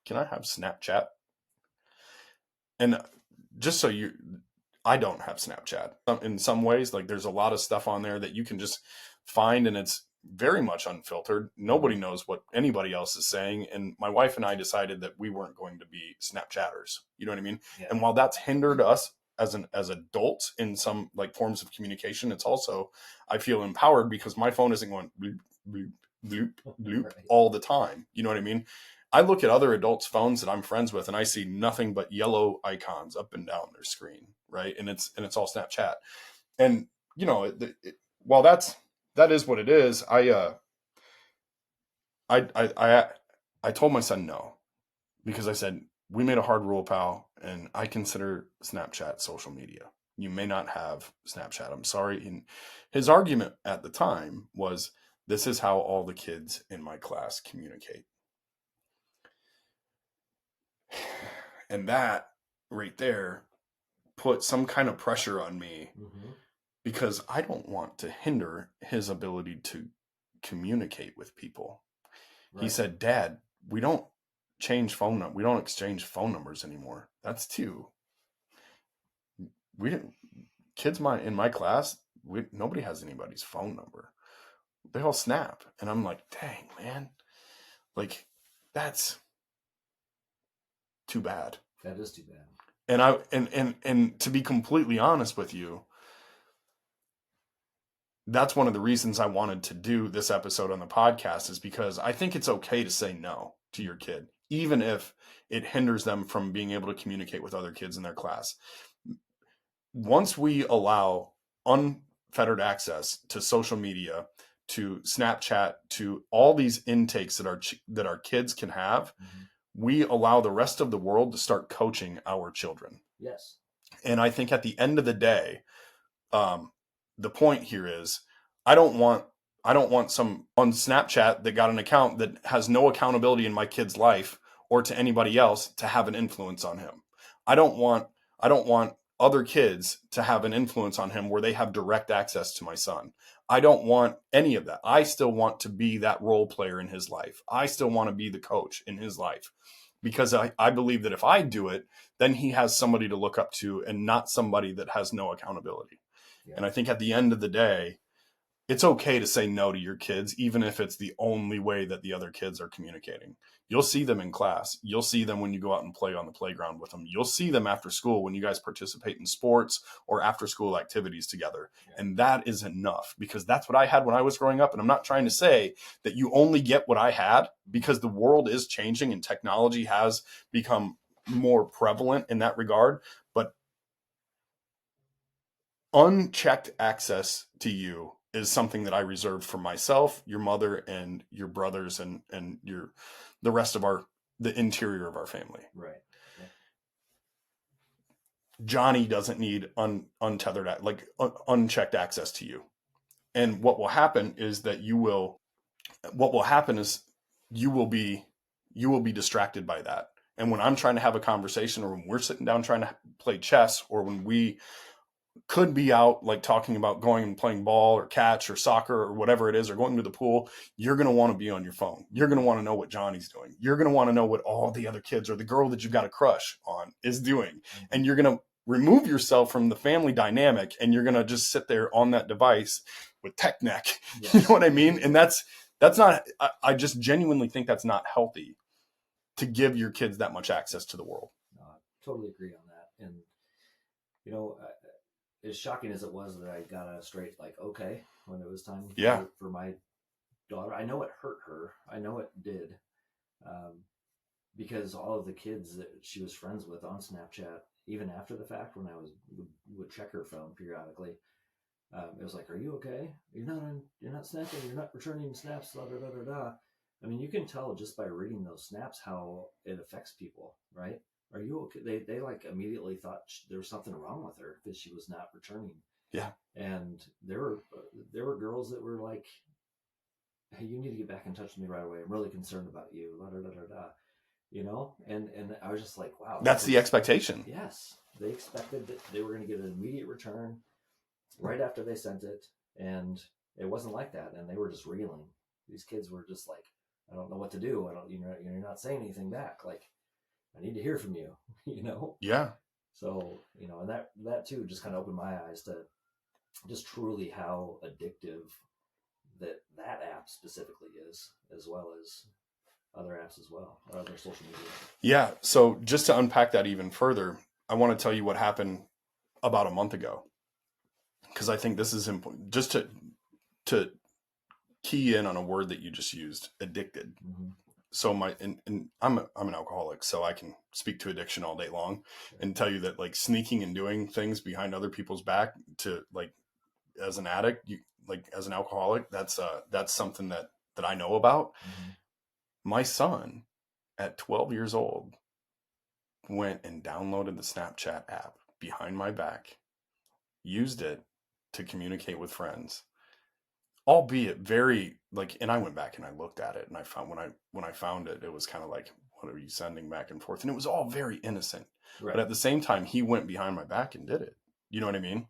can I have Snapchat? And just so I don't have Snapchat. In some ways, like there's a lot of stuff on there that you can just find, and it's very much unfiltered. Nobody knows what anybody else is saying. And my wife and I decided that we weren't going to be Snapchatters. You know what I mean? Yeah. And while that's hindered us as adults in some like forms of communication, it's also, I feel empowered because my phone isn't going bloop, bloop, bloop, bloop right. all the time. You know what I mean? I look at other adults' phones that I'm friends with, and I see nothing but yellow icons up and down their screen, right? And it's all Snapchat. And you know, while that is what it is, I told my son no, because I said we made a hard rule, pal, and I consider Snapchat social media. You may not have Snapchat. I'm sorry. And his argument at the time was, this is how all the kids in my class communicate. And that right there put some kind of pressure on me, mm-hmm. because I don't want to hinder his ability to communicate with people. Right. He said, Dad, we don't exchange phone numbers anymore. That's kids in my class, nobody has anybody's phone number. They all snap. And I'm like, dang, man, like that's too bad. That is too bad. And to be completely honest with you, that's one of the reasons I wanted to do this episode on the podcast, is because I think it's okay to say no to your kid, even if it hinders them from being able to communicate with other kids in their class. Once we allow unfettered access to social media, to Snapchat, to all these intakes that our kids can have, we allow the rest of the world to start coaching our children. Yes. And I think at the end of the day, the point here is I don't want some on Snapchat that got an account that has no accountability in my kid's life or to anybody else to have an influence on him. I don't want other kids to have an influence on him where they have direct access to my son. I don't want any of that. I still want to be that role player in his life. I still want to be the coach in his life, because I believe that if I do it, then he has somebody to look up to and not somebody that has no accountability. Yeah. And I think at the end of the day, it's okay to say no to your kids, even if it's the only way that the other kids are communicating. You'll see them in class. You'll see them when you go out and play on the playground with them. You'll see them after school when you guys participate in sports or after school activities together. Yeah. And that is enough, because that's what I had when I was growing up. And I'm not trying to say that you only get what I had, because the world is changing and technology has become more prevalent in that regard. But unchecked access to you is something that I reserve for myself, your mother, and your brothers, and the rest of the interior of our family. Right. Yeah. Johnny doesn't need untethered, unchecked access to you. And what will happen is you will be distracted by that. And when I'm trying to have a conversation, or when we're sitting down trying to play chess, or when we could be out like talking about going and playing ball or catch or soccer or whatever it is, or going to the pool, you're going to want to be on your phone. You're going to want to know what Johnny's doing. You're going to want to know what all the other kids or the girl that you've got a crush on is doing. And you're going to remove yourself from the family dynamic, and you're going to just sit there on that device with tech neck. Yes. You know what I mean? And that's not, I just genuinely think that's not healthy to give your kids that much access to the world. No, I totally agree on that. And, you know, as shocking as it was that I got a straight, like, okay, when it was time for my daughter, I know it hurt her. I know it did. Because all of the kids that she was friends with on Snapchat, even after the fact, when I would check her phone periodically, it was like, are you okay? You're not snapping. You're not returning snaps. Da, da, da, da, da. I mean, you can tell just by reading those snaps how it affects people, right? Are you okay? They like immediately thought there was something wrong with her because she was not returning. Yeah. And there were girls that were like, hey, you need to get back in touch with me right away. I'm really concerned about you. Da, da, da, da, da. You know? And I was just like, wow. That's the expectation. Yes. They expected that they were going to get an immediate return right after they sent it. And it wasn't like that. And they were just reeling. These kids were just like, I don't know what to do. You're not saying anything back. Like, I need to hear from you, you know? Yeah. So, you know, and that too just kind of opened my eyes to just truly how addictive that app specifically is, as well as other apps as well, or other social media. Yeah. So just to unpack that even further, I want to tell you what happened about a month ago, because I think this is important, just to key in on a word that you just used, addicted. Mm-hmm. So I'm an alcoholic, so I can speak to addiction all day long and tell you that, like, sneaking and doing things behind other people's back to, like, as an addict, as an alcoholic, that's something that I know about. Mm-hmm. My son at 12 years old went and downloaded the Snapchat app behind my back, used it to communicate with friends, albeit very, like, and I went back and I looked at it, and I found when I found it, it was kind of like, what are you sending back and forth? And it was all very innocent. Right. But at the same time, he went behind my back and did it. You know what I mean?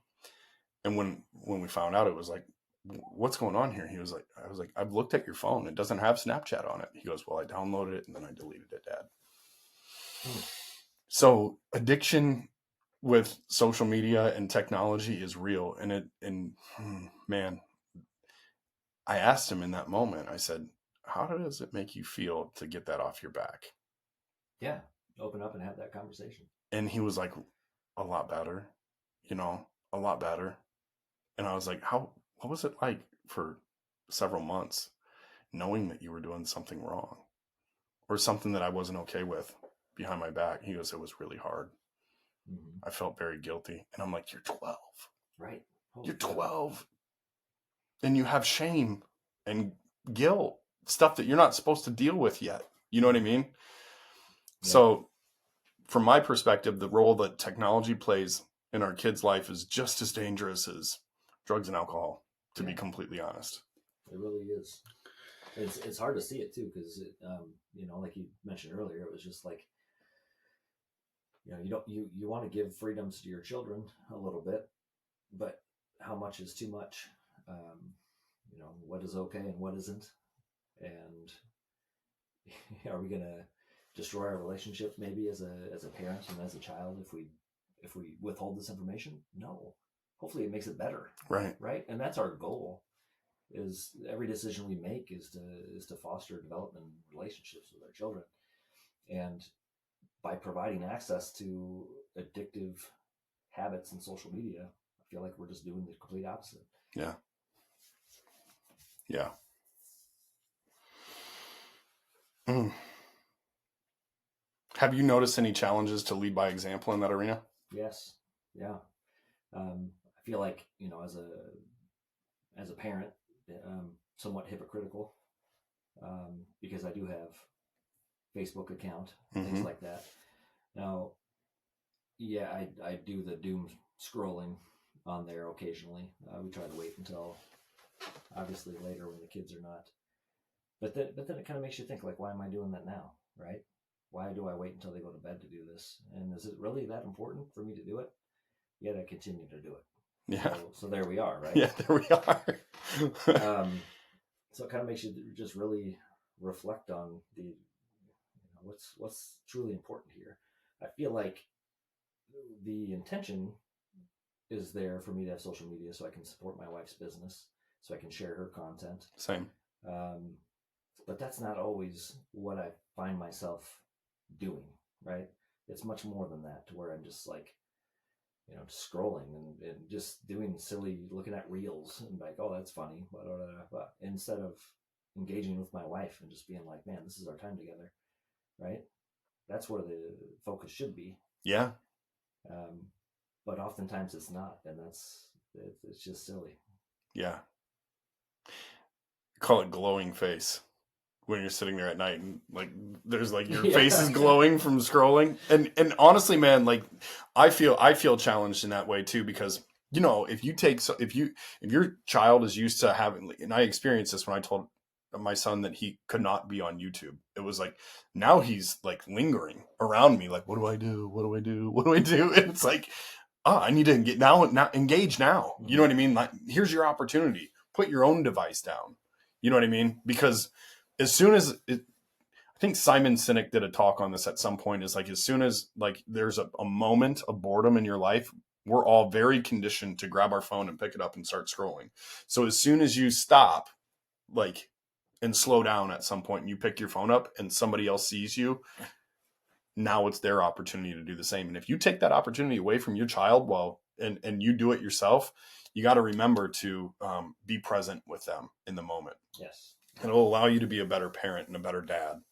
And when we found out, it was like, what's going on here? I was like, I've looked at your phone. It doesn't have Snapchat on it. He goes, well, I downloaded it and then I deleted it, Dad. So addiction with social media and technology is real. And man, I asked him in that moment, I said, how does it make you feel to get that off your back? Yeah. Open up and have that conversation. And he was like, a lot better, a lot better. And I was like, what was it like for several months knowing that you were doing something wrong or something that I wasn't okay with behind my back? He goes, it was really hard. Mm-hmm. I felt very guilty. And I'm like, you're 12. Right. You're 12. And you have shame and guilt, stuff that you're not supposed to deal with yet. You know what I mean? Yeah. So from my perspective, the role that technology plays in our kids' life is just as dangerous as drugs and alcohol, to be completely honest. It really is. It's hard to see it too, because like you mentioned earlier, it was just like, you want to give freedoms to your children a little bit, but how much is too much? What is okay and what isn't, and are we gonna destroy our relationship maybe as a parent and as a child if we withhold this information? No. Hopefully it makes it better. Right. And that's our goal, is every decision we make is to foster development relationships with our children. And by providing access to addictive habits and social media, I feel like we're just doing the complete opposite. Yeah. Have you noticed any challenges to lead by example in that arena? Yes. Yeah. I feel like, as a parent, somewhat hypocritical, because I do have Facebook account, things like that. Now, yeah, I do the doom scrolling on there occasionally. We try to wait until obviously later when the kids are not. But then it kind of makes you think, like, why am I doing that now, right? Why do I wait until they go to bed to do this? And is it really that important for me to do it? Yet I continue to do it. Yeah. So there we are, right? Yeah, there we are. So it kind of makes you just really reflect on what's truly important here. I feel like the intention is there for me to have social media so I can support my wife's business, so I can share her content. Same. But that's not always what I find myself doing, right? It's much more than that, to where I'm just like, just scrolling and just doing silly, looking at reels and like, oh, that's funny, blah, blah, blah, blah, instead of engaging with my wife and just being like, man, this is our time together, right? That's where the focus should be. Yeah. But oftentimes it's not, and it's just silly. Yeah. Call it glowing face when you're sitting there at night and like there's like your face is glowing from scrolling. And honestly, man, like I feel challenged in that way too, because if your child is used to having, and I experienced this when I told my son that he could not be on YouTube. It was like, now he's like lingering around me, like, what do I do? What do I do? What do I do? And it's like, I need to engage now. You know what I mean? Like, here's your opportunity. Put your own device down. You know what I mean? Because as soon as I think Simon Sinek did a talk on this at some point, is like, as soon as like there's a moment of boredom in your life, we're all very conditioned to grab our phone and pick it up and start scrolling. So as soon as you stop, like, and slow down at some point and you pick your phone up and somebody else sees you, now it's their opportunity to do the same. And if you take that opportunity away from your child, and you do it yourself, you got to remember to be present with them in the moment. Yes. And it'll allow you to be a better parent and a better dad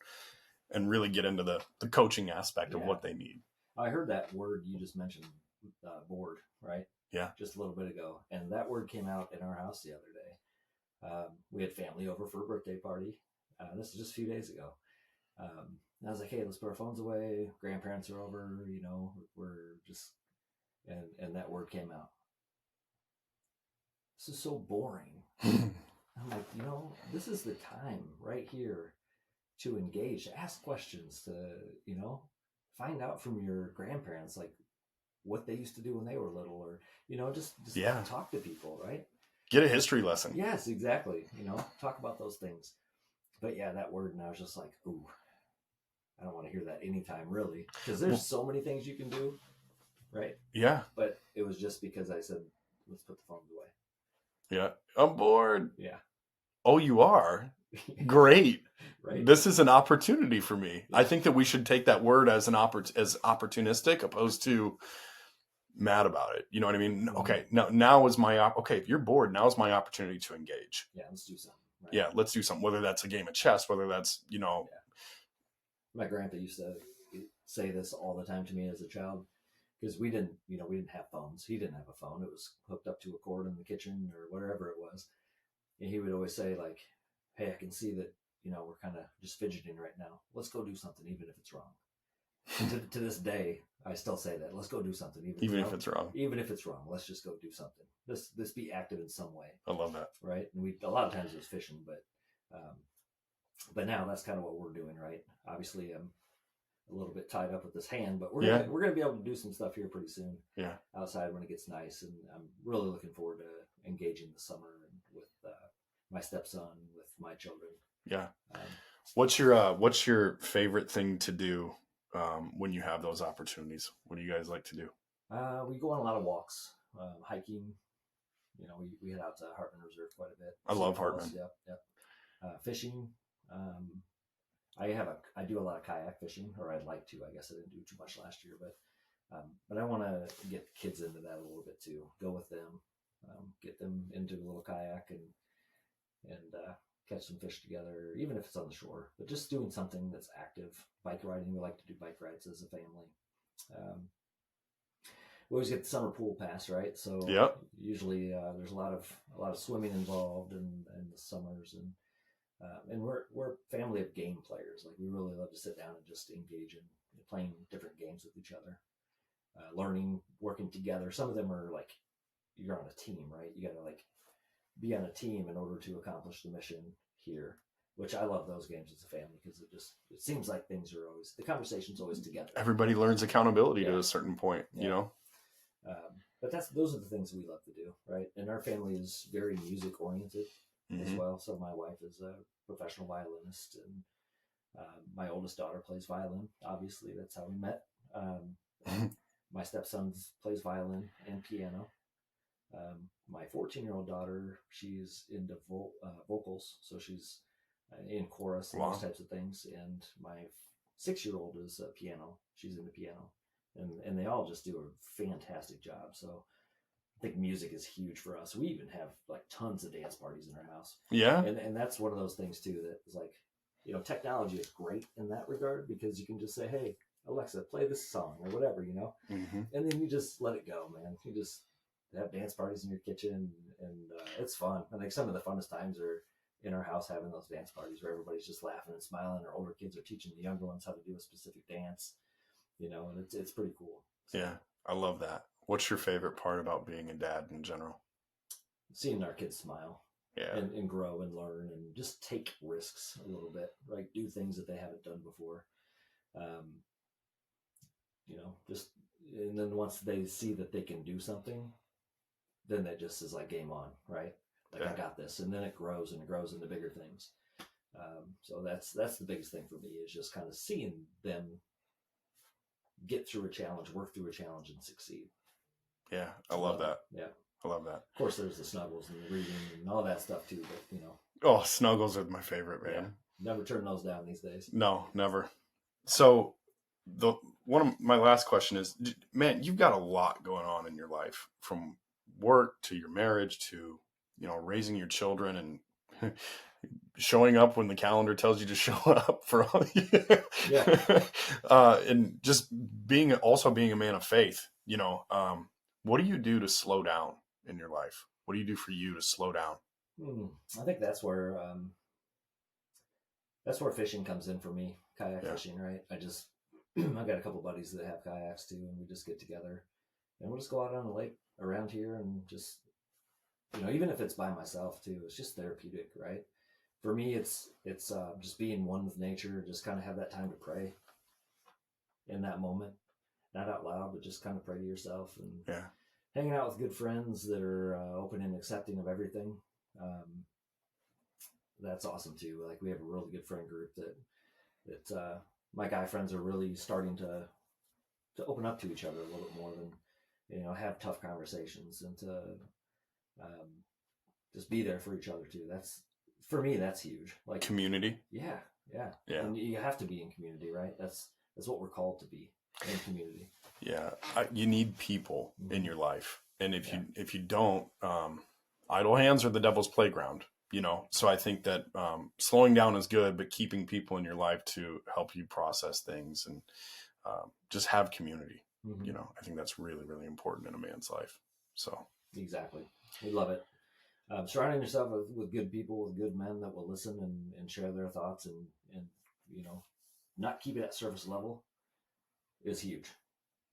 and really get into the coaching aspect of what they need. I heard that word you just mentioned, bored, right? Yeah. Just a little bit ago. And that word came out in our house the other day. We had family over for a birthday party. This is just a few days ago. And I was like, hey, let's put our phones away. Grandparents are over, we're just, and that word came out. This is so boring. I'm like, this is the time right here to engage, to ask questions, to, find out from your grandparents, like what they used to do when they were little, or, just talk to people, right? Get a history lesson. Yes, exactly. Talk about those things. But yeah, that word, and I was just like, ooh, I don't want to hear that anytime, really, because there's so many things you can do, right? Yeah. But it was just because I said, let's put the phones away. Yeah. I'm bored. Yeah. Oh, you are? Great. Right. This is an opportunity for me. Yeah. I think that we should take that word as as opportunistic, opposed to mad about it. You know what I mean? Mm-hmm. Okay. Now is my okay. If you're bored, now is my opportunity to engage. Yeah. Let's do something. Right? Yeah. Let's do something. Whether that's a game of chess, whether that's, Yeah. My grandpa used to say this all the time to me as a child, because we didn't have phones. He didn't have a phone. It was hooked up to a cord in the kitchen or wherever it was. And he would always say, like, hey, I can see that, we're kind of just fidgeting right now. Let's go do something, even if it's wrong. to this day, I still say that. Let's go do something, Even if it's wrong. Even if it's wrong, let's just go do something. Let's be active in some way. I love that. Right? And a lot of times it was fishing, but now that's kind of what we're doing, right? Obviously, I'm a little bit tied up with this hand, but we're gonna be able to do some stuff here pretty soon. Yeah. Outside when it gets nice, and I'm really looking forward to engaging the summer with my stepson, with my children. Yeah. What's your favorite thing to do when you have those opportunities? What do you guys like to do? We go on a lot of walks, hiking. We head out to Hartman Reserve quite a bit. I love Hartman. Yep. Fishing. I do a lot of kayak fishing, or I'd like to. I guess I didn't do too much last year, but I want to get the kids into that a little bit too. Go with them, get them into a little kayak and catch some fish together, even if it's on the shore. But just doing something that's active. Bike riding. We like to do bike rides as a family. We always get the summer pool pass, right? So usually there's a lot of swimming involved in the summers, and we're a family of game players. Like, we really love to sit down and just engage in playing different games with each other, learning, working together. Some of them are like, you're on a team, right? You got to like be on a team in order to accomplish the mission here, which I love those games as a family, because it seems like the conversation's always together. Everybody learns accountability to a certain point, But those are the things we love to do, right? And our family is very music oriented as well. So my wife is a professional violinist, and my oldest daughter plays violin. Obviously, that's how we met. My stepson plays violin and piano. My 14-year-old daughter, she's into vocals, so she's in chorus and those types of things. And my 6-year-old is piano. She's into piano. And they all just do a fantastic job. So I think music is huge for us. We even have like tons of dance parties in our house. Yeah. And that's one of those things too, that is like, technology is great in that regard, because you can just say, hey, Alexa, play this song or whatever, Mm-hmm. and then you just let it go, man. You just have dance parties in your kitchen, and it's fun. I think some of the funnest times are in our house, having those dance parties where everybody's just laughing and smiling. Our older kids are teaching the younger ones how to do a specific dance. And it's pretty cool. So, yeah, I love that. What's your favorite part about being a dad in general? seeing our kids smile, and grow and learn, and just take risks a little bit, right? Do things that they haven't done before. And then once they see that they can do something, then that just is like game on, right? Like, I got this, and then it grows and it grows into bigger things. So that's the biggest thing for me, is just kind of seeing them get through a challenge, work through a challenge, and succeed. Yeah, I love that. Yeah, I love that. Of course, there's the snuggles and the reading and all that stuff too. But oh, snuggles are my favorite, man. Yeah, never turn those down these days. No, never. So one of my last question is, man, you've got a lot going on in your life, from work to your marriage to raising your children and showing up when the calendar tells you to show up for all and just being a man of faith. What do you do to slow down in your life? What do you do for you to slow down? I think that's where fishing comes in for me. Kayak fishing, right? I got a couple buddies that have kayaks too, and we just get together and we'll just go out on the lake around here and just, even if it's by myself too, it's just therapeutic, right? For me, it's just being one with nature, just kind of have that time to pray in that moment, not out loud, but just kind of pray to yourself, and hanging out with good friends that are open and accepting of everything. That's awesome too. Like, we have a really good friend group that my guy friends are really starting to open up to each other a little bit more than, have tough conversations, and to just be there for each other too. For me, that's huge. Like, community. Yeah. And you have to be in community, right? That's what we're called to be, in community. Yeah. You need people in your life. And if you don't, idle hands are the devil's playground, So I think that slowing down is good, but keeping people in your life to help you process things and just have community. I think that's really, really important in a man's life. So exactly. We love it. Surrounding yourself with good people, with good men that will listen and share their thoughts and you know, not keep it at surface level is huge.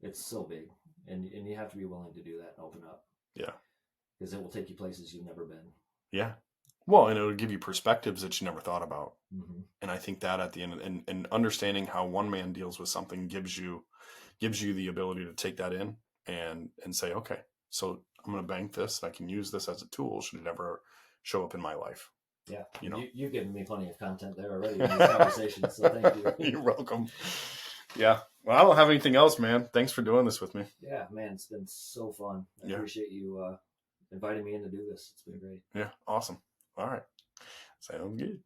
It's so big, and you have to be willing to do that and open up. Yeah. Because it will take you places you've never been. Yeah. Well, and it'll give you perspectives that you never thought about. Mm-hmm. And I think that at the end, and understanding how one man deals with something gives you the ability to take that in and say, okay, so I'm going to bank this. I can use this as a tool should it ever show up in my life. Yeah. You know, you've given me plenty of content there already in these conversations. So thank you. You're welcome. Yeah. Well, I don't have anything else, man. Thanks for doing this with me. Yeah, man, it's been so fun. I appreciate you inviting me in to do this. It's been great. Yeah. Awesome. All right. Sounds good.